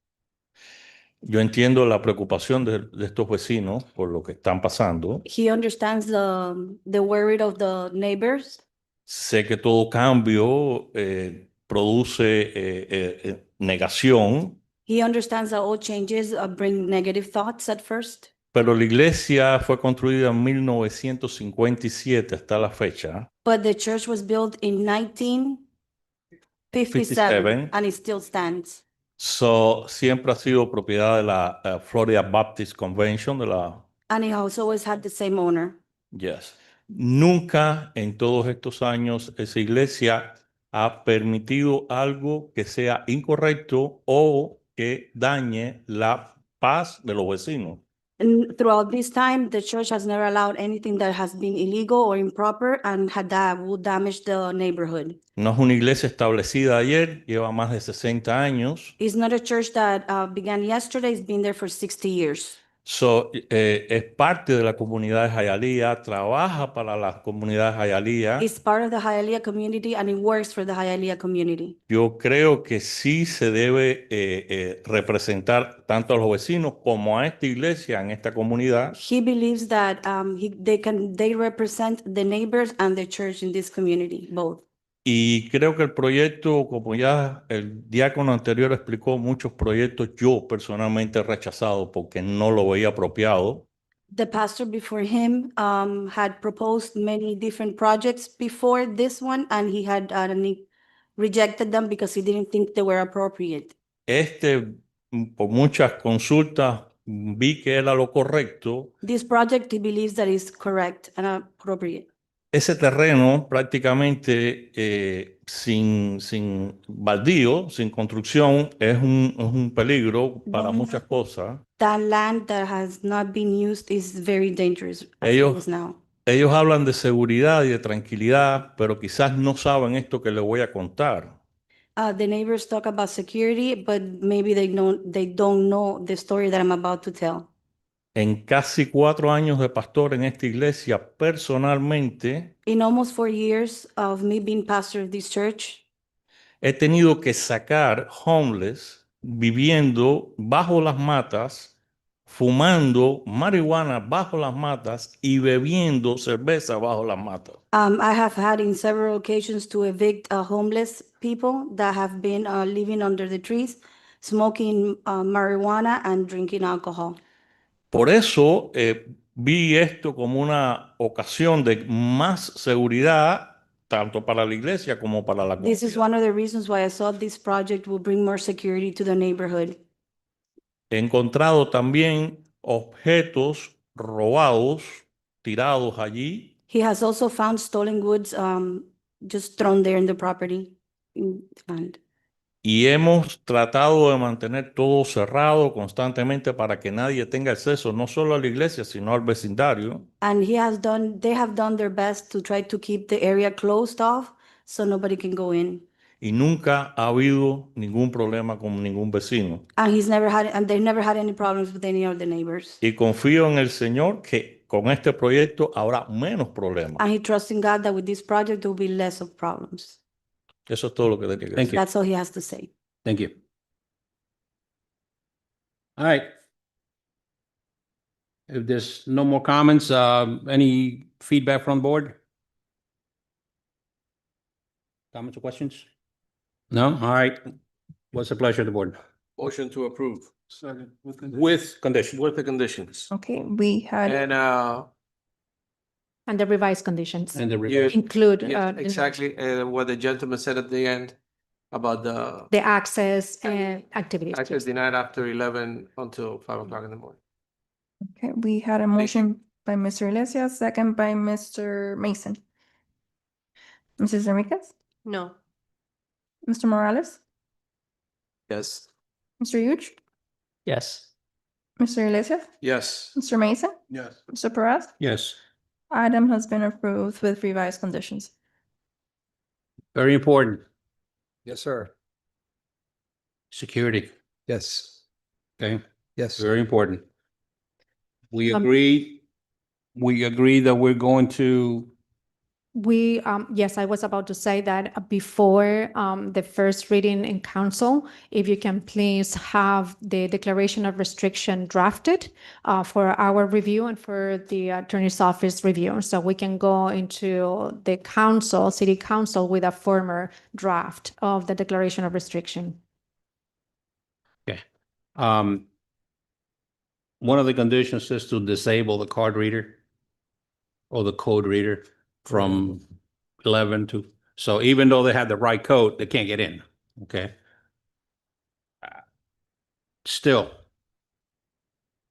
Yo entiendo la preocupación de estos vecinos por lo que están pasando. He understands the worry of the neighbors. Sé que todo cambio produce negación, He understands that all changes bring negative thoughts at first. pero la iglesia fue construida en 1957 hasta la fecha. But the church was built in 1957 and it still stands. Siempre ha sido propiedad de la Florida Baptist Convention, de la... And it has always had the same owner. Yes. Nunca en todos estos años esa iglesia ha permitido algo que sea incorrecto o que dañe la paz de los vecinos. And throughout this time, the church has never allowed anything that has been illegal or improper and that would damage the neighborhood. No es una iglesia establecida ayer, lleva más de 60 años. It's not a church that began yesterday, it's been there for 60 years. Es parte de la comunidad de Hialeah, trabaja para la comunidad de Hialeah. It's part of the Hialeah community and it works for the Hialeah community. Yo creo que sí se debe representar tanto a los vecinos como a esta iglesia en esta comunidad. He believes that they represent the neighbors and the church in this community, both. Y creo que el proyecto, como ya el diácono anterior explicó, muchos proyectos yo personalmente he rechazado porque no lo veía apropiado. The pastor before him had proposed many different projects before this one, and he had rejected them because he didn't think they were appropriate. Por muchas consultas, vi que era lo correcto. This project, he believes that is correct and appropriate. Ese terreno prácticamente sin baldío, sin construcción, es un peligro para muchas cosas. That land that has not been used is very dangerous as it is now. Ellos hablan de seguridad y de tranquilidad, pero quizás no saben esto que les voy a contar. The neighbors talk about security, but maybe they don't know the story that I'm about to tell. En casi 4 años de pastor en esta iglesia, personalmente, In almost 4 years of me being pastor of this church, he tenido que sacar homeless viviendo bajo las matas, fumando marihuana bajo las matas y bebiendo cerveza bajo las matas. I have had in several occasions to evict homeless people that have been living under the trees, smoking marijuana and drinking alcohol. Por eso vi esto como una ocasión de más seguridad, tanto para la iglesia como para la This is comunidad. one of the reasons why I thought this project will bring more security to the neighborhood. He encontrado también objetos robados, tirados allí, He has also found stolen goods just thrown there in the property. And y hemos tratado de mantener todo cerrado constantemente para que nadie tenga acceso no solo a la iglesia, sino al vecindario. they have done their best to try to keep the area closed off so nobody can go in. Y nunca ha habido ningún problema con ningún vecino. And they've never had any problems with any of the neighbors. Y confío en el Señor que con este proyecto habrá menos problemas. And he trusts in God that with this project there will be less of problems. Eso es todo lo que tenía que Thank decir. you. That's all he has to say. Thank you. All right. If there's no more comments, any feedback from the board? Comments or questions? No? All right. What's the pleasure of the board? Motion to approve. Second. With condition. With the conditions. Okay, we had, And the revised conditions And the Yeah. revised. include Exactly, what the gentleman said at the end about the the access and activities. access denied after 11 until 5 o'clock in the morning. okay, we had a motion by Mr. Iglesias, second by Mr. Mason. Mrs. Enriquez? No. Mr. Morales? Yes. Mr. Huge? Yes. Mr. Iglesias? Yes. Mr. Mason? Yes. Mr. Perez? Yes. Item has been approved with revised conditions. Very important. Yes, sir. Security. Yes. Okay. Yes. Very important. We Um, agree that we're going to, We, yes, I was about to say that before the first reading in council, if you can please have the declaration of restriction drafted for our review and for the attorney's office review. So we can go into the council, city council with a former draft of the declaration of restriction. one of the conditions is to disable the card reader or the code reader from 11 to, so even though they have the right code, they can't get in, okay? Still,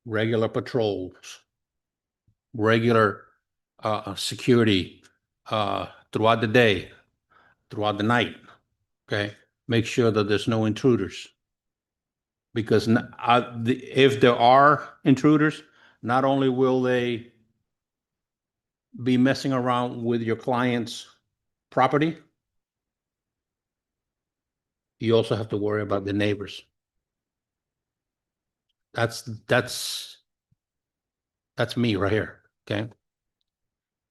regular patrols, regular security throughout the day, throughout the night, okay? Make sure that there's no intruders. Because if there are intruders, not only will they be messing around with your client's property, you also have to worry about the neighbors. That's me right here, okay?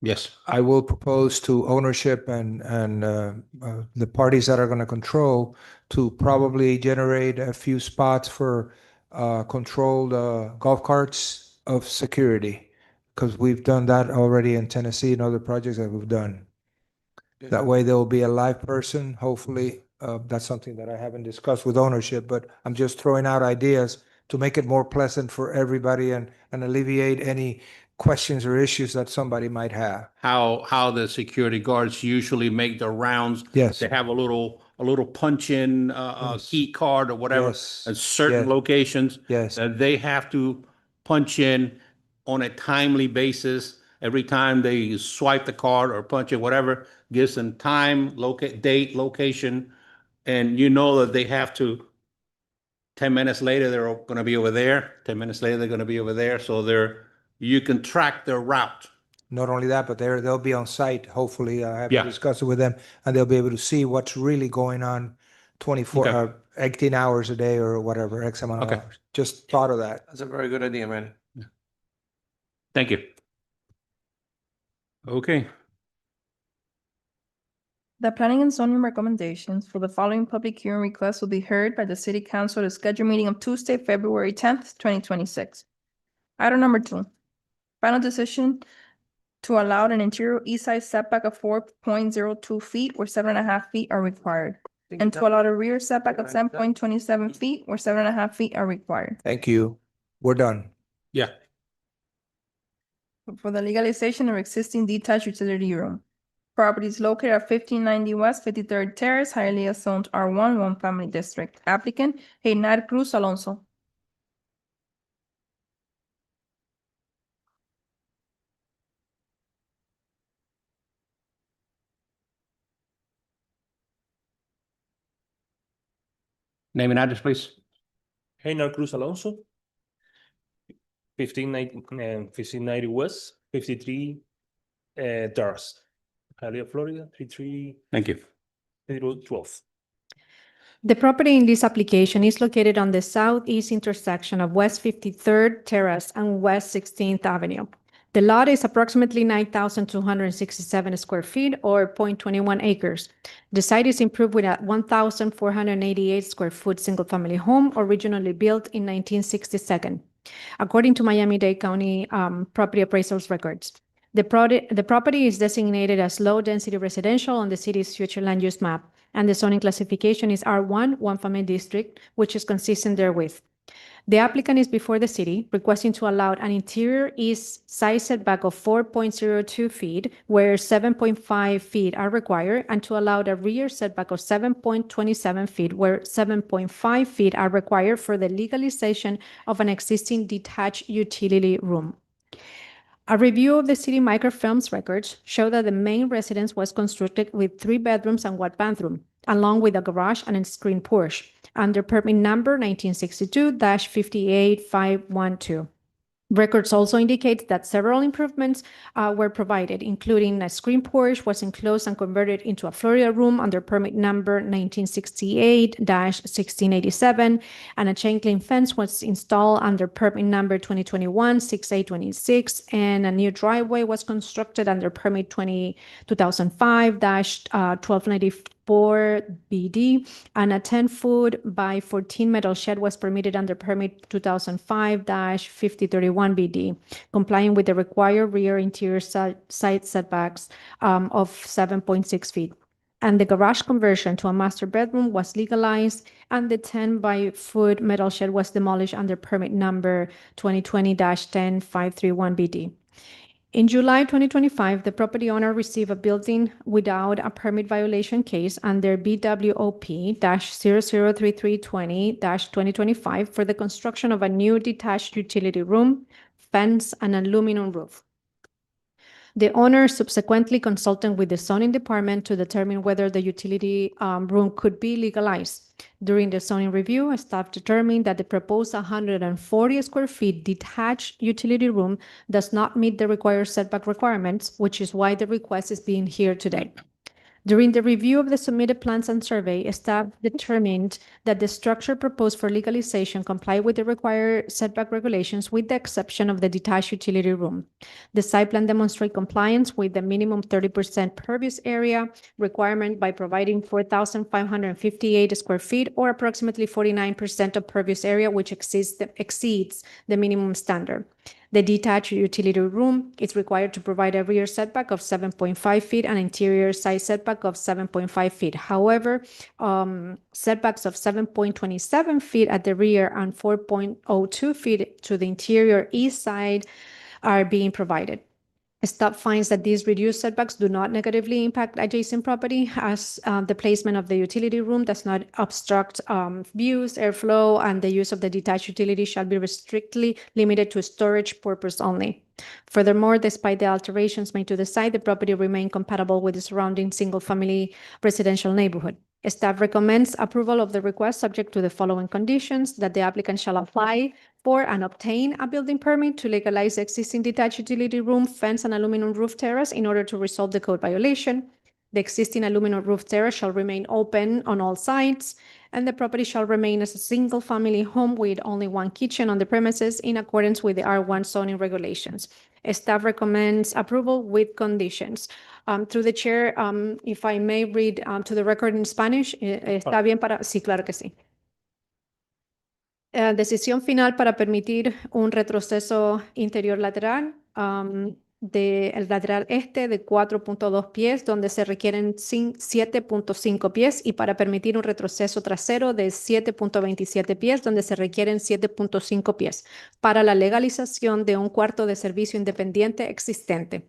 Yes. I will propose to ownership and the parties that are going to control to probably generate a few spots for controlled golf carts of security, because we've done that already in Tennessee and other projects that we've done. That way there will be a live person, hopefully. That's something that I haven't discussed with ownership, but I'm just throwing out ideas to make it more pleasant for everybody and alleviate any questions or issues that somebody might have. How the security guards usually make their rounds. Yes. They have a little punch-in Yes. key card or whatever Yes. at certain Yes. locations. Yes. That they have to punch in on a timely basis. Every time they swipe the card or punch it, whatever, gives them time, date, location, and you know that they have to. 10 minutes later, they're going to be over there. 10 minutes later, they're going to be over there. So you can track their route. Not only that, but they'll be on site, hopefully. I have Yeah. discussed it with them, and they'll be able to see what's really going on 24, Okay. 18 hours a day or whatever, X amount of Okay. hours. Just thought of that. That's a very good idea, man. Thank you. Okay. The planning and zoning recommendations for the following public hearing requests will be heard by the city council at a scheduled meeting of Tuesday, February 10th, 2026. Item number 2, final decision to allow an interior east side setback of 4.02 feet where 7.5 feet are required, and to allow a rear setback of 10.27 feet where 7.5 feet are required. Thank you. We're done. Yeah. For the legalization of existing detached utility room. Properties located at 1590 West 53rd Terrace, Hialeah zoned R1, one family district. Applicant, Heinar Cruz Alonso. Name and address, please. Heinar Cruz Alonso, 1590 West, 53 Terrace, Hialeah, Florida, 33012. Thank you. The property in this application is located on the southeast intersection of West 53rd Terrace and West 16th Avenue. The lot is approximately 9,267 square feet or 0.21 acres. The site is improved with a 1,488 square foot single-family home originally built in 1962, according to Miami-Dade County property appraisals records. The property is designated as low-density residential on the city's future land use map, and the zoning classification is R1, one family district, which is consistent therewith. The applicant is before the city requesting to allow an interior east side setback of 4.02 feet, where 7.5 feet are required, and to allow a rear setback of 7.27 feet, where 7.5 feet are required for the legalization of an existing detached utility room. A review of the city microfilms records show that the main residence was constructed with 3 bedrooms and 1 bathroom, along with a garage and a screen porch, under permit number 1962-58512. Records also indicate that several improvements were provided, including a screen porch was enclosed and converted into a Florida room under permit number 1968-1687, and a chain link fence was installed under permit number 2021-6826, and a new driveway was constructed under permit 2005-1294 BD, and a 10-foot by 14 metal shed was permitted under permit 2005-5031 BD, complying with the required rear interior side setbacks of 7.6 feet. And the garage conversion to a master bedroom was legalized, and the 10 by foot metal shed was demolished under permit number 2020-10531 BD. In July 2025, the property owner received a building without a permit violation case under BWOP-003320-2025 for the construction of a new detached utility room, fence, and aluminum roof. The owner subsequently consulted with the zoning department to determine whether the utility room could be legalized. During the zoning review, staff determined that the proposed 140 square feet detached utility room does not meet the required setback requirements, which is why the request is being here today. During the review of the submitted plans and survey, staff determined that the structure proposed for legalization complied with the required setback regulations with the exception of the detached utility room. The site plan demonstrates compliance with the minimum 30% pervious area requirement by providing 4,558 square feet or approximately 49% of pervious area, which exceeds the minimum standard. The detached utility room is required to provide a rear setback of 7.5 feet and interior side setback of 7.5 feet. However, setbacks of 7.27 feet at the rear and 4.02 feet to the interior east side are being provided. Staff finds that these reduced setbacks do not negatively impact adjacent property, as the placement of the utility room does not obstruct views, airflow, and the use of the detached utility shall be strictly limited to storage purpose only. Furthermore, despite the alterations made to the site, the property remains compatible with the surrounding single-family residential neighborhood. Staff recommends approval of the request subject to the following conditions: that the applicant shall apply for and obtain a building permit to legalize the existing detached utility room, fence, and aluminum roof terrace in order to resolve the code violation. The existing aluminum roof terrace shall remain open on all sides, and the property shall remain as a single-family home with only one kitchen on the premises in accordance with the R1 zoning regulations. Staff recommends approval with conditions. Through the chair, if I may read to the record in Spanish, ¿está bien para? Sí, claro que sí. Decisión final para permitir un retroceso interior lateral del lateral este de 4.2 pies, donde se requieren 7.5 pies, y para permitir un retroceso trasero de 7.27 pies, donde se requieren 7.5 pies, para la legalización de un cuarto de servicio independiente existente.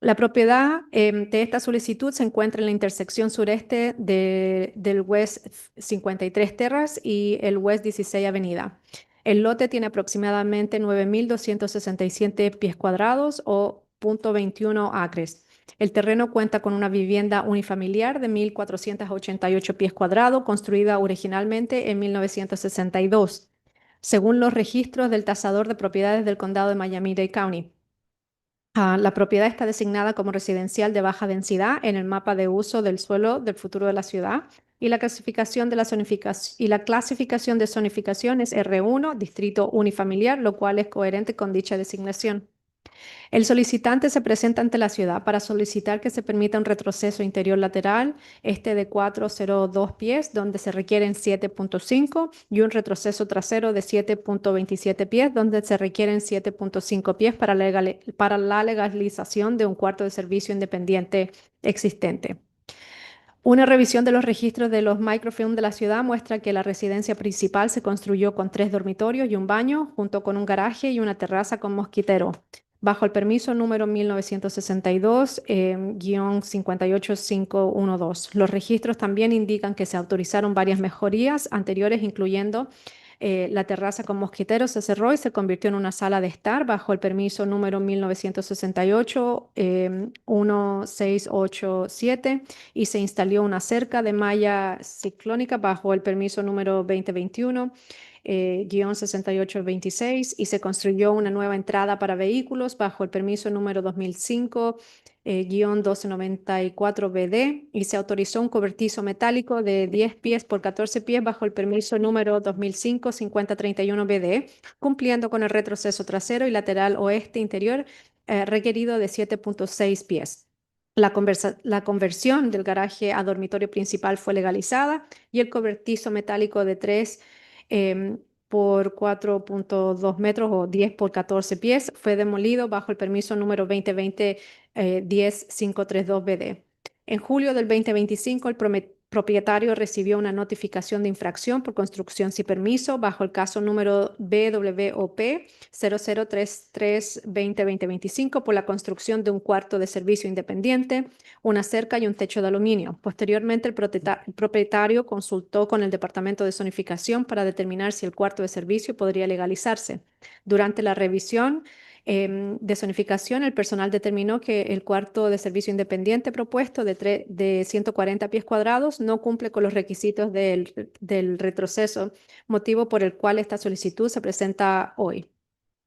La propiedad de esta solicitud se encuentra en la intersección sureste del West 53 Terrace y el West 16 Avenida. El lote tiene aproximadamente 9.267 pies cuadrados o 0.21 acres. El terreno cuenta con una vivienda unifamiliar de 1.488 pies cuadrados, construida originalmente en 1962, según los registros del tasador de propiedades del condado de Miami-Dade County. La propiedad está designada como residencial de baja densidad en el mapa de uso del suelo del futuro de la ciudad, y la clasificación de zonificación es R1, distrito unifamiliar, lo cual es coherente con dicha designación. El solicitante se presenta ante la ciudad para solicitar que se permita un retroceso interior lateral, de 4.02 pies, donde se requieren 7.5, y un retroceso trasero de 7.27 pies, donde se requieren 7.5 pies para la legalización de un cuarto de servicio independiente existente. Una revisión de los registros de los microfilm de la ciudad muestra que la residencia principal se construyó con 3 dormitorios y un baño, junto con un garaje y una terraza con mosquitero, bajo el permiso número 1962-58512. Los registros también indican que se autorizaron varias mejorías anteriores, incluyendo la terraza con mosquitero se cerró y se convirtió en una sala de estar bajo el permiso número 1968-1687, y se instaló una cerca de malla ciclónica bajo el permiso número 2021-6826, y se construyó una nueva entrada para vehículos bajo el permiso número 2005-1294-BD, y se autorizó un cobertizo metálico de 10 pies por 14 pies bajo el permiso número 2005-5031-BD, cumpliendo con el retroceso trasero y lateral oeste interior requerido de 7.6 pies. La conversión del garaje a dormitorio principal fue legalizada, y el cobertizo metálico de 3 por 4.2 metros o 10 por 14 pies fue demolido bajo el permiso número 2020-10532-BD. En julio del 2025, el propietario recibió una notificación de infracción por construcción sin permiso bajo el caso número BWOP 0033-2025 por la construcción de un cuarto de servicio independiente, una cerca y un techo de aluminio. Posteriormente, el propietario consultó con el Departamento de Zonificación para determinar si el cuarto de servicio podría legalizarse. Durante la revisión de zonificación, el personal determinó que el cuarto de servicio independiente propuesto de 140 pies cuadrados no cumple con los requisitos del retroceso, motivo por el cual esta solicitud se presenta hoy.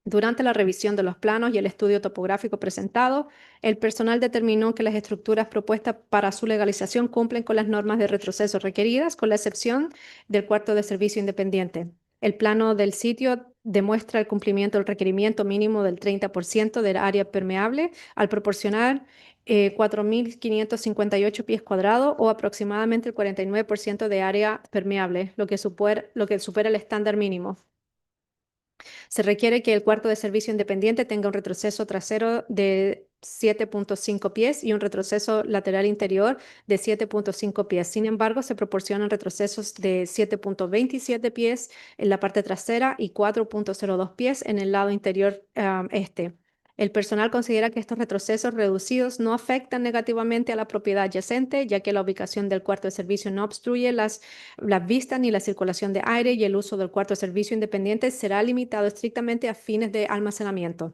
Durante la revisión de los planos y el estudio topográfico presentado, el personal determinó que las estructuras propuestas para su legalización cumplen con las normas de retroceso requeridas, con la excepción del cuarto de servicio independiente. El plano del sitio demuestra el cumplimiento del requerimiento mínimo del 30% del área permeable al proporcionar 4.558 pies cuadrados o aproximadamente el 49% de área permeable, lo que supera el estándar mínimo. Se requiere que el cuarto de servicio independiente tenga un retroceso trasero de 7.5 pies y un retroceso lateral interior de 7.5 pies. Sin embargo, se proporcionan retrocesos de 7.27 pies en la parte trasera y 4.02 pies en el lado interior este. El personal considera que estos retrocesos reducidos no afectan negativamente a la propiedad adyacente, ya que la ubicación del cuarto de servicio no obstruye las vistas ni la circulación de aire, y el uso del cuarto de servicio independiente será limitado estrictamente a fines de almacenamiento.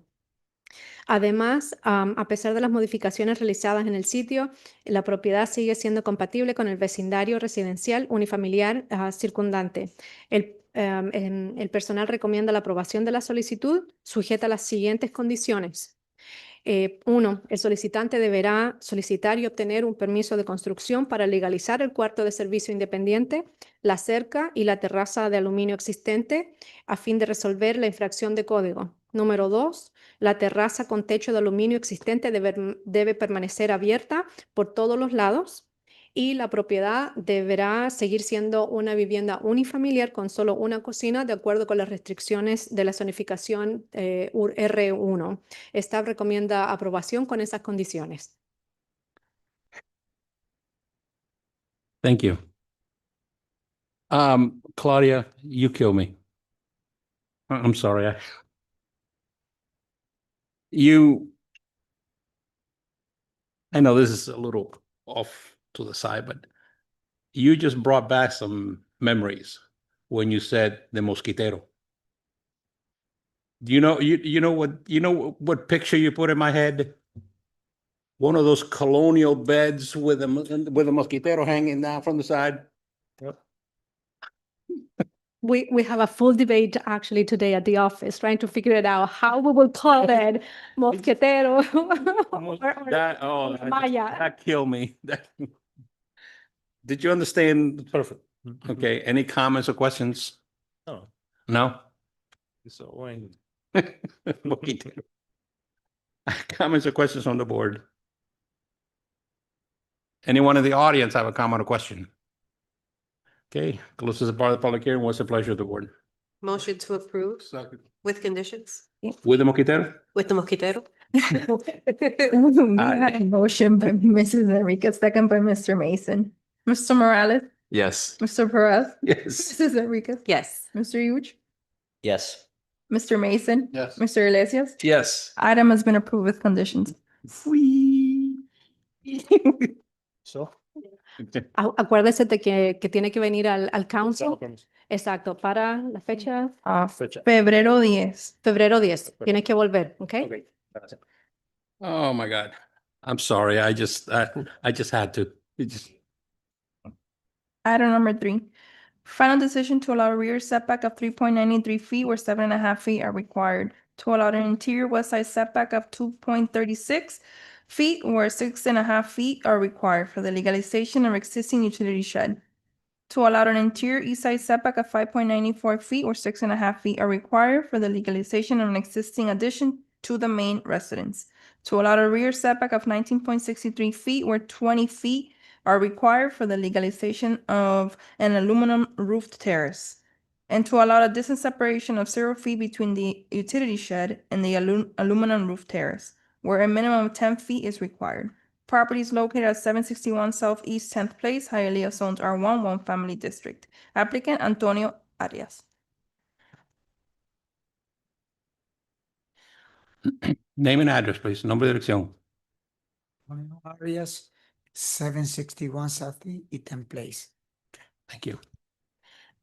Además, a pesar de las modificaciones realizadas en el sitio, la propiedad sigue siendo compatible con el vecindario residencial unifamiliar circundante. El personal recomienda la aprobación de la solicitud sujeta a las siguientes condiciones. 1. El solicitante deberá solicitar y obtener un permiso de construcción para legalizar el cuarto de servicio independiente, la cerca y la terraza de aluminio existente a fin de resolver la infracción de código. Número 2. La terraza con techo de aluminio existente debe permanecer abierta por todos los lados y la propiedad deberá seguir siendo una vivienda unifamiliar con solo una cocina de acuerdo con las restricciones de la zonificación R1. Staff recomienda aprobación con esas condiciones. Thank you. Claudia, you kill me. I'm sorry. I know this is a little off to the side, but you just brought back some memories when you said the mosquitero. Do you know what picture you put in my head? One of those colonial beds with a mosquitero hanging down from the side. Yep. We have a full debate actually today at the office trying to figure it out how we will call it mosquitero or Maya. That killed me. Did you understand? Perfect. Okay, any comments or questions? No. No? So when Mosquitero. Comments or questions on the board? Anyone in the audience have a comment or question? Okay, closes the part of the public hearing. What's the pleasure of the board? Motion to approve with conditions, With the mosquitero? with the mosquitero. We had a motion by Mrs. Enriquez, second by Mr. Mason. Mr. Morales, Yes. Mr. Perez, Yes. Mrs. Enriquez, Yes. Mr. Huge, Yes. Mr. Mason. Yes. Mr. Iglesias. Yes. Item has been approved with conditions. so. Acuérdese de que tiene que venir al council. Exacto, para la fecha. Febrero 10. Febrero 10. Tiene que volver, ¿ok? Okay. Gracias. Oh, my God. I'm sorry. I just had to. Item number 3. Final decision to allow a rear setback of 3.93 feet where 7.5 feet are required. To allow an interior west side setback of 2.36 feet where 6.5 feet are required for the legalization of existing utility shed. To allow an interior east side setback of 5.94 feet or 6.5 feet are required for the legalization of an existing addition to the main residence. To allow a rear setback of 19.63 feet where 20 feet are required for the legalization of an aluminum roofed terrace. And to allow a distance separation of 0 feet between the utility shed and the aluminum roof terrace, where a minimum of 10 feet is required. Property is located at 761 Southeast 10th Place, Hialeah, Zones R1, One Family District. Applicant Antonio Arias. Name and address, please. Nombre y dirección. Arias, 761 Southeast 10th Place. Thank you.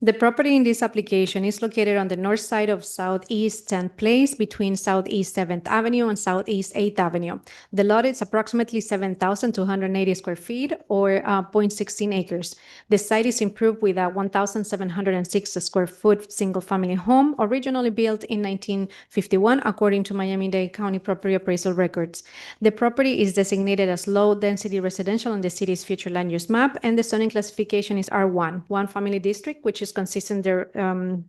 The property in this application is located on the north side of Southeast 10th Place between Southeast 7th Avenue and Southeast 8th Avenue. The lot is approximately 7,280 square feet or 0.16 acres. The site is improved with a 1,706 square foot single-family home originally built in 1951 according to Miami-Dade County property appraisal records. The property is designated as low-density residential on the city's future land use map, and the zoning classification is R1, One Family District, which is consistent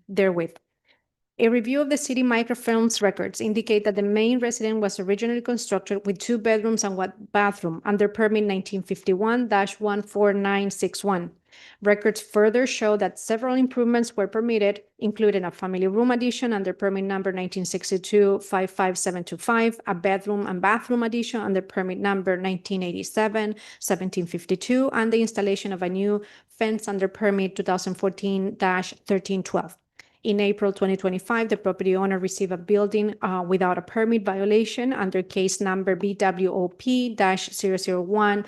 therewith. A review of the city microfilms records indicate that the main residence was originally constructed with 2 bedrooms and 1 bathroom under permit 1951-14961. Records further show that several improvements were permitted, including a family room addition under permit number 1962-55725, a bedroom and bathroom addition under permit number 1987-1752, and the installation of a new fence under permit 2014-1312. In April 2025, the property owner received a building without a permit violation under case number BWOP-001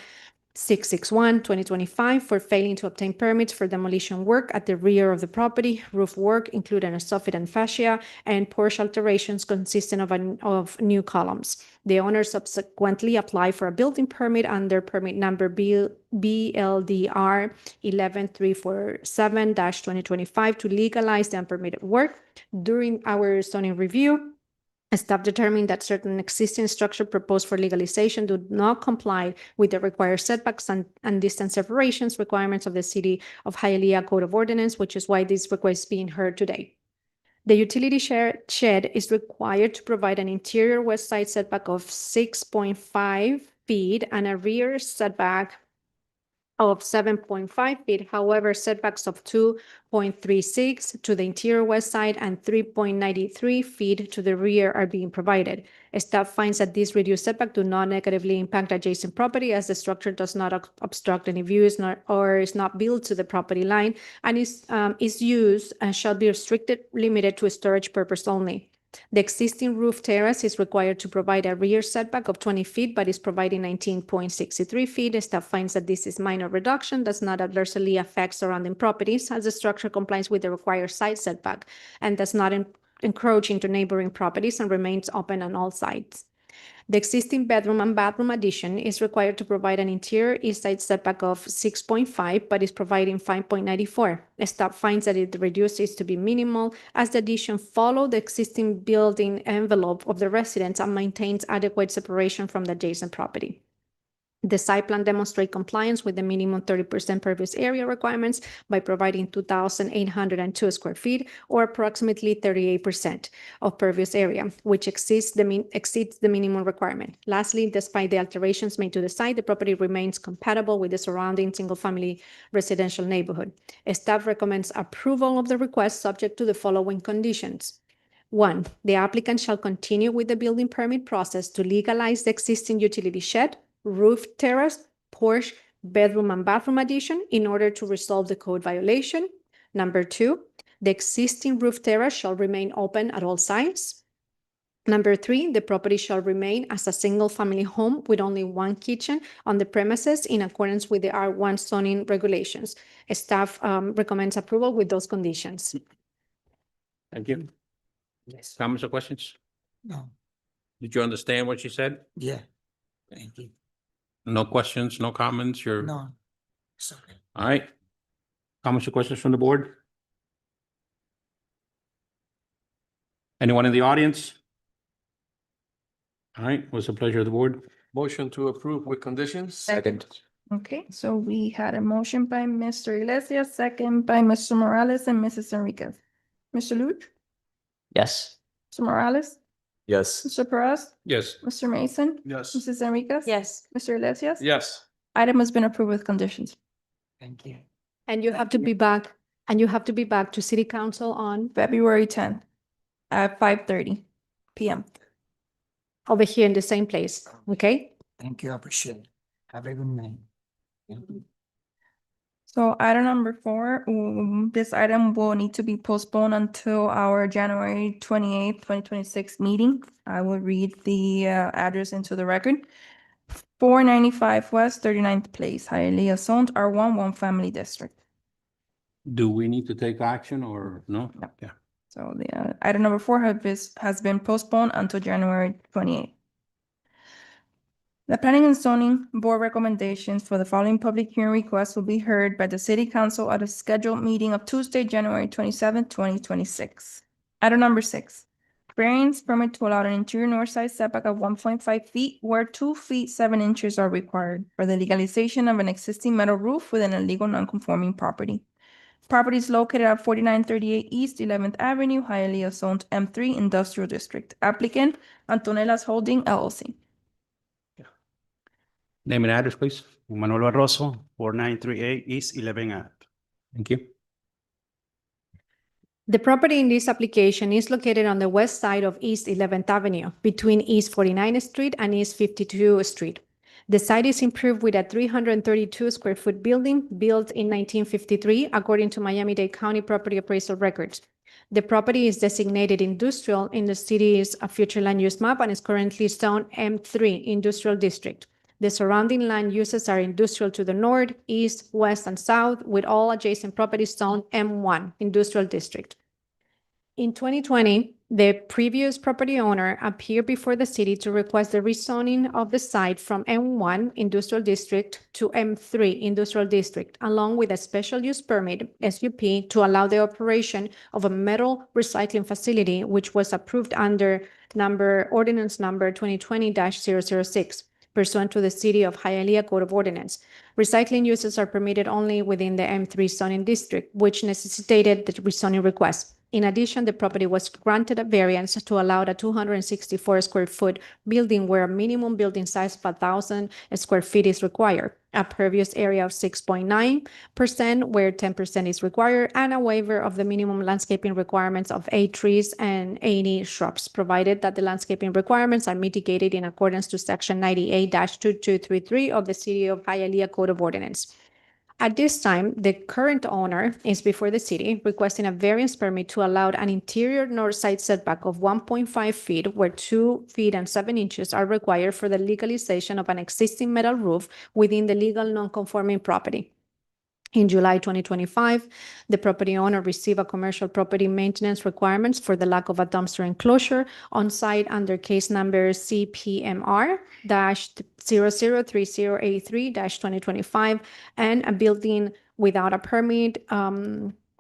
661/2025 for failing to obtain permits for demolition work at the rear of the property, roof work, including a soffit and fascia, and porch alterations consisting of new columns. The owner subsequently applied for a building permit under permit number BLDR 11347-2025 to legalize the unpermitted work. During our zoning review, staff determined that certain existing structure proposed for legalization do not comply with the required setbacks and distance separations requirements of the City of Hialeah Code of Ordinance, which is why this request is being heard today. The utility shed is required to provide an interior west side setback of 6.5 feet and a rear setback of 7.5 feet. However, setbacks of 2.36 to the interior west side and 3.93 feet to the rear are being provided. Staff finds that these reduced setback do not negatively impact adjacent property, as the structure does not obstruct any views or is not built to the property line, and is used and shall be limited to a storage purpose only. The existing roof terrace is required to provide a rear setback of 20 feet, but is providing 19.63 feet. Staff finds that this is minor reduction, does not adversely affect surrounding properties, as the structure complies with the required side setback and does not encroach into neighboring properties and remains open on all sides. The existing bedroom and bathroom addition is required to provide an interior east side setback of 6.5, but is providing 5.94. Staff finds that it reduces to be minimal, as the addition follows the existing building envelope of the residence and maintains adequate separation from the adjacent property. The site plan demonstrates compliance with the minimum 30% pervious area requirements by providing 2,802 square feet, or approximately 38% of pervious area, which exceeds the minimum requirement. Lastly, despite the alterations made to the site, the property remains compatible with the surrounding single-family residential neighborhood. Staff recommends approval of the request subject to the following conditions. 1, the applicant shall continue with the building permit process to legalize the existing utility shed, roof terrace, porch, bedroom and bathroom addition in order to resolve the code violation. Number 2, the existing roof terrace shall remain open at all sides. Number 3, the property shall remain as a single-family home with only one kitchen on the premises in accordance with the R1 zoning regulations. Staff recommends approval with those conditions. Thank you. Yes. Comments or questions? No. Did you understand what she said? Yeah. Thank you. No questions, no comments, you're, No. It's okay. all right. Comments or questions from the board? Anyone in the audience? All right, what's the pleasure of the board? Motion to approve with conditions? Second. Okay, so we had a motion by Mr. Iglesias, second by Mr. Morales and Mrs. Enriquez. Mr. Luch? Yes. Mr. Morales? Yes. Mr. Perez? Yes. Mr. Mason? Yes. Mrs. Enriquez? Yes. Mr. Iglesias? Yes. Item has been approved with conditions. Thank you. And you have to be back, to City Council on February 10th at 5:30 p.m. over here in the same place, okay? Thank you. I appreciate it. Have a good night. So item number 4, this item will need to be postponed until our January 28th, 2026 meeting. I will read the address into the record. 495 West 39th Place, Hialeah, zoned R1 one family district. Do we need to take action or no? No. Yeah. So the item number 4 has been postponed until January 28th. The Planning and Zoning Board recommendations for the following public hearing requests will be heard by the City Council at a scheduled meeting of Tuesday, January 27th, 2026. Item number 6, variance permit to allow an interior north side setback of 1.5 feet where 2 feet 7 inches are required for the legalization of an existing metal roof within a legal non-conforming property. Property is located at 4938 East 11th Avenue, Hialeah, zoned M3 Industrial District. Applicant, Antonellas Holding LLC. Name and address, please. Manuel Barroso, 4938 East 11th Ave. Thank you. The property in this application is located on the west side of East 11th Avenue, between East 49th Street and East 52nd Street. The site is improved with a 332 square foot building built in 1953, according to Miami-Dade County property appraisal records. The property is designated industrial in the city's future land use map and is currently zoned M3 Industrial District. The surrounding land uses are industrial to the north, east, west, and south, with all adjacent properties zoned M1 Industrial District. In 2020, the previous property owner appeared before the city to request the rezoning of the site from M1 Industrial District to M3 Industrial District, along with a special use permit, SUP, to allow the operation of a metal recycling facility, which was approved under ordinance number 2020-006. Pursuant to the City of Hialeah Code of Ordinance. Recycling uses are permitted only within the M3 zoning district, which necessitated the rezoning request. In addition, the property was granted a variance to allow a 264 square foot building where a minimum building size of 1,000 square feet is required, a pervious area of 6.9% where 10% is required, and a waiver of the minimum landscaping requirements of 8 trees and 80 shrubs, provided that the landscaping requirements are mitigated in accordance to Section 98-2233 of the City of Hialeah Code of Ordinance. At this time, the current owner is before the city requesting a variance permit to allow an interior north side setback of 1.5 feet where 2 feet and 7 inches are required for the legalization of an existing metal roof within the legal non-conforming property. In July 2025, the property owner received a commercial property maintenance requirements for the lack of a dumpster enclosure on site under case number CPMR-003083-2025 and a building without a permit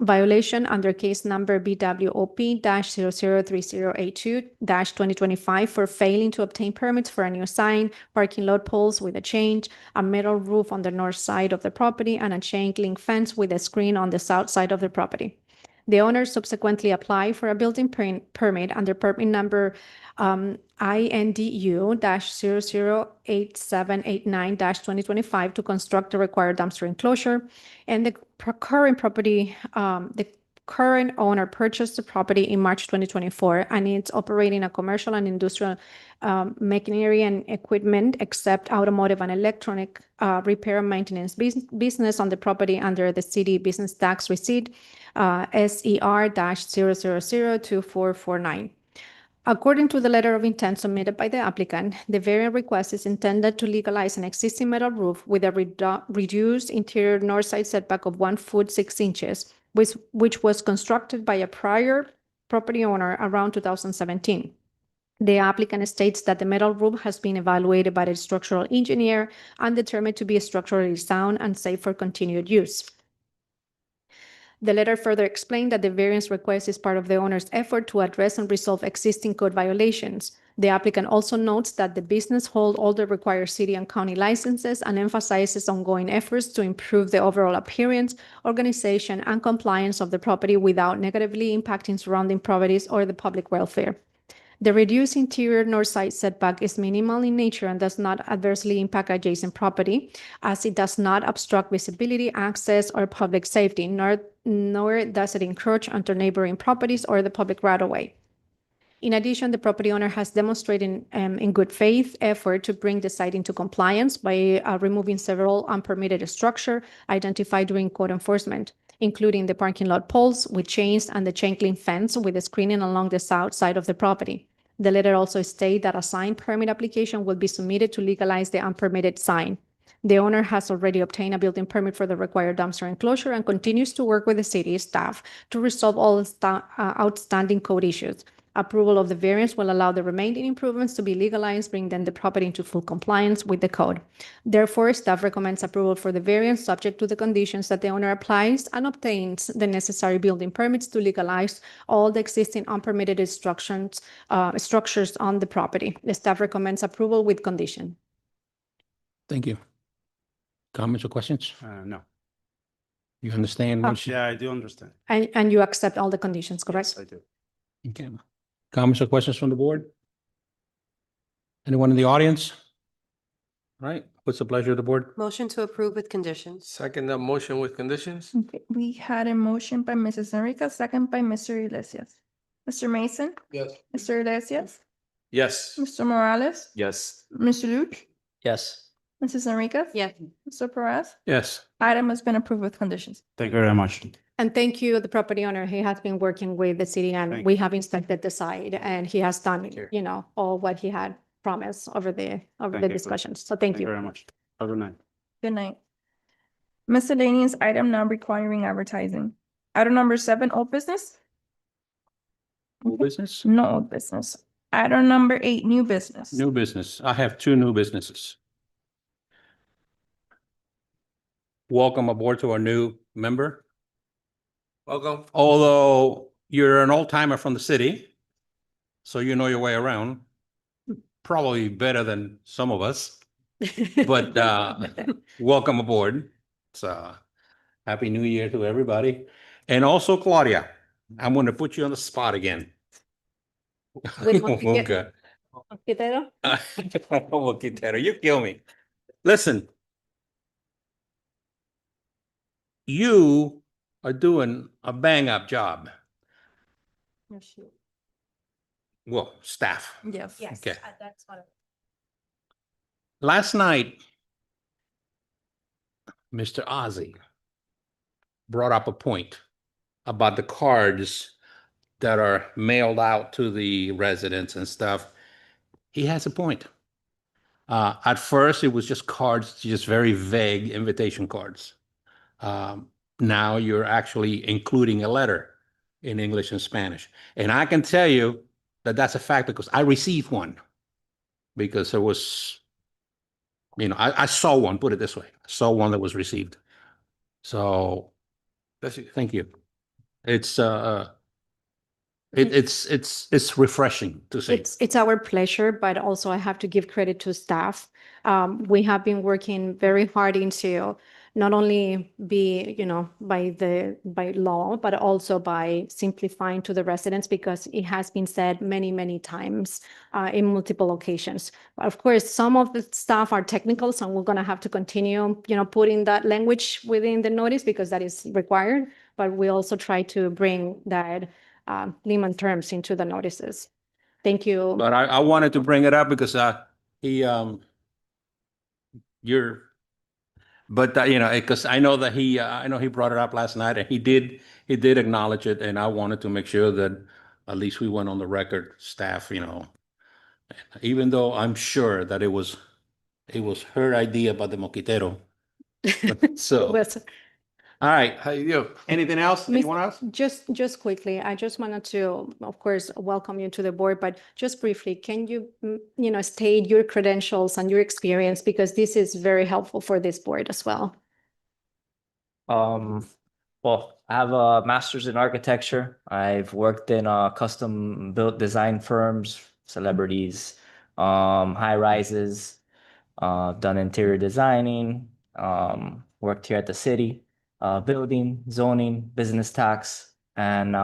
violation under case number BWOP-003082-2025 for failing to obtain permits for a new sign, parking lot poles with a change, a metal roof on the north side of the property, and a chain link fence with a screen on the south side of the property. The owner subsequently applied for a building permit under permit number INDU-008789-2025 to construct the required dumpster enclosure, and the current owner purchased the property in March 2024, and it's operating a commercial and industrial machinery and equipment, except automotive and electronic repair and maintenance business on the property under the city business tax receipt SER-0002449. According to the letter of intent submitted by the applicant, the variance request is intended to legalize an existing metal roof with a reduced interior north side setback of 1 foot 6 inches, which was constructed by a prior property owner around 2017. The applicant states that the metal roof has been evaluated by a structural engineer and determined to be structurally sound and safe for continued use. The letter further explained that the variance request is part of the owner's effort to address and resolve existing code violations. The applicant also notes that the business holds all the required city and county licenses and emphasizes ongoing efforts to improve the overall appearance, organization, and compliance of the property without negatively impacting surrounding properties or the public welfare. The reduced interior north side setback is minimal in nature and does not adversely impact adjacent property, as it does not obstruct visibility, access, or public safety, nor does it encroach onto neighboring properties or the public right-of-way. In addition, the property owner has demonstrated in good faith effort to bring the site into compliance by removing several unpermitted structures identified during code enforcement, including the parking lot poles with chains and the chain link fence with a screening along the south side of the property. The letter also states that a sign permit application will be submitted to legalize the unpermitted sign. The owner has already obtained a building permit for the required dumpster enclosure and continues to work with the city staff to resolve all outstanding code issues. Approval of the variance will allow the remaining improvements to be legalized, bringing the property into full compliance with the code. Therefore, staff recommends approval for the variance subject to the conditions that the owner applies and obtains the necessary building permits to legalize all the existing unpermitted structures on the property. The staff recommends approval with condition. Thank you. Comments or questions? No. You understand? Yeah, I do understand. And you accept all the conditions, correct? Yes, I do. Okay. Comments or questions from the board? Anyone in the audience? All right, What's the pleasure of the board? Motion to approve with conditions. Second the motion with conditions? Okay, we had a motion by Mrs. Enrica, second by Mr. Iglesias. Mr. Mason? Yes. Mr. Iglesias? Yes. Mr. Morales? Yes. Mr. Luke? Yes. Mrs. Enriquez? Yes. Mr. Perez? Yes. Item has been approved with conditions. Thank you very much. And thank you, the property owner. He has been working with the city and Thank we have inspected the site and he has done, you. you know, all what he had promised over Thank the you. discussions. So thank you. very much. Have a good night. Good night. Miscellaneous item not requiring advertising. Item number 7, old business? New business? No old business. Item number 8, new business. New business. I have 2 new businesses. Welcome aboard to our new member. Welcome. Although you're an old timer from the city, so you know your way around, probably better than some of us, but welcome aboard. So happy New Year to everybody. And also Claudia, I'm going to put you on the spot again. Okay. Moquitero, you kill me. Listen. You are doing a bang-up job. Well, staff. Yes. Okay. That's what. Last night, Mr. Ozzie brought up a point about the cards that are mailed out to the residents and stuff. He has a point. At first, it was just cards, just very vague invitation cards. Now you're actually including a letter in English and Spanish. And I can tell you that that's a fact because I received one. Because there was, you know, I saw one, put it this way. I saw one that was received. So thank you. It's it's refreshing to see. It's our pleasure, but also I have to give credit to staff. We have been working very hard into not only be, you know, by law, but also by simplifying to the residents because it has been said many, many times in multiple occasions. Of course, some of the staff are technical, so we're going to have to continue, you know, putting that language within the notice because that is required. But we also try to bring that layman terms into the notices. Thank you. But I wanted to bring it up because you know, because I know that I know he brought it up last night and he did acknowledge it. And I wanted to make sure that at least we went on the record, staff, you know, even though I'm sure that it was her idea about the Moquitero. So, all right. How you do? Anything else? Anyone else? Just quickly, I just wanted to, of course, welcome you to the board, but just briefly, can you, you know, state your credentials and your experience because this is very helpful for this board as well. Well, I have a master's in architecture. I've worked in custom built design firms, celebrities, high rises, done interior designing, worked here at the city. Building, zoning, business tax, and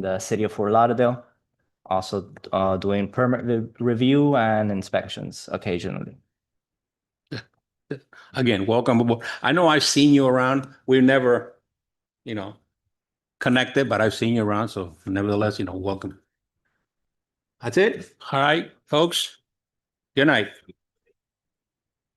the city of Fort Lauderdale. Also doing permit review and inspections occasionally. Again, welcome aboard. I know I've seen you around. We've never, you know, connected, but I've seen you around. So nevertheless, you know, welcome. That's it. All right, folks. Good night.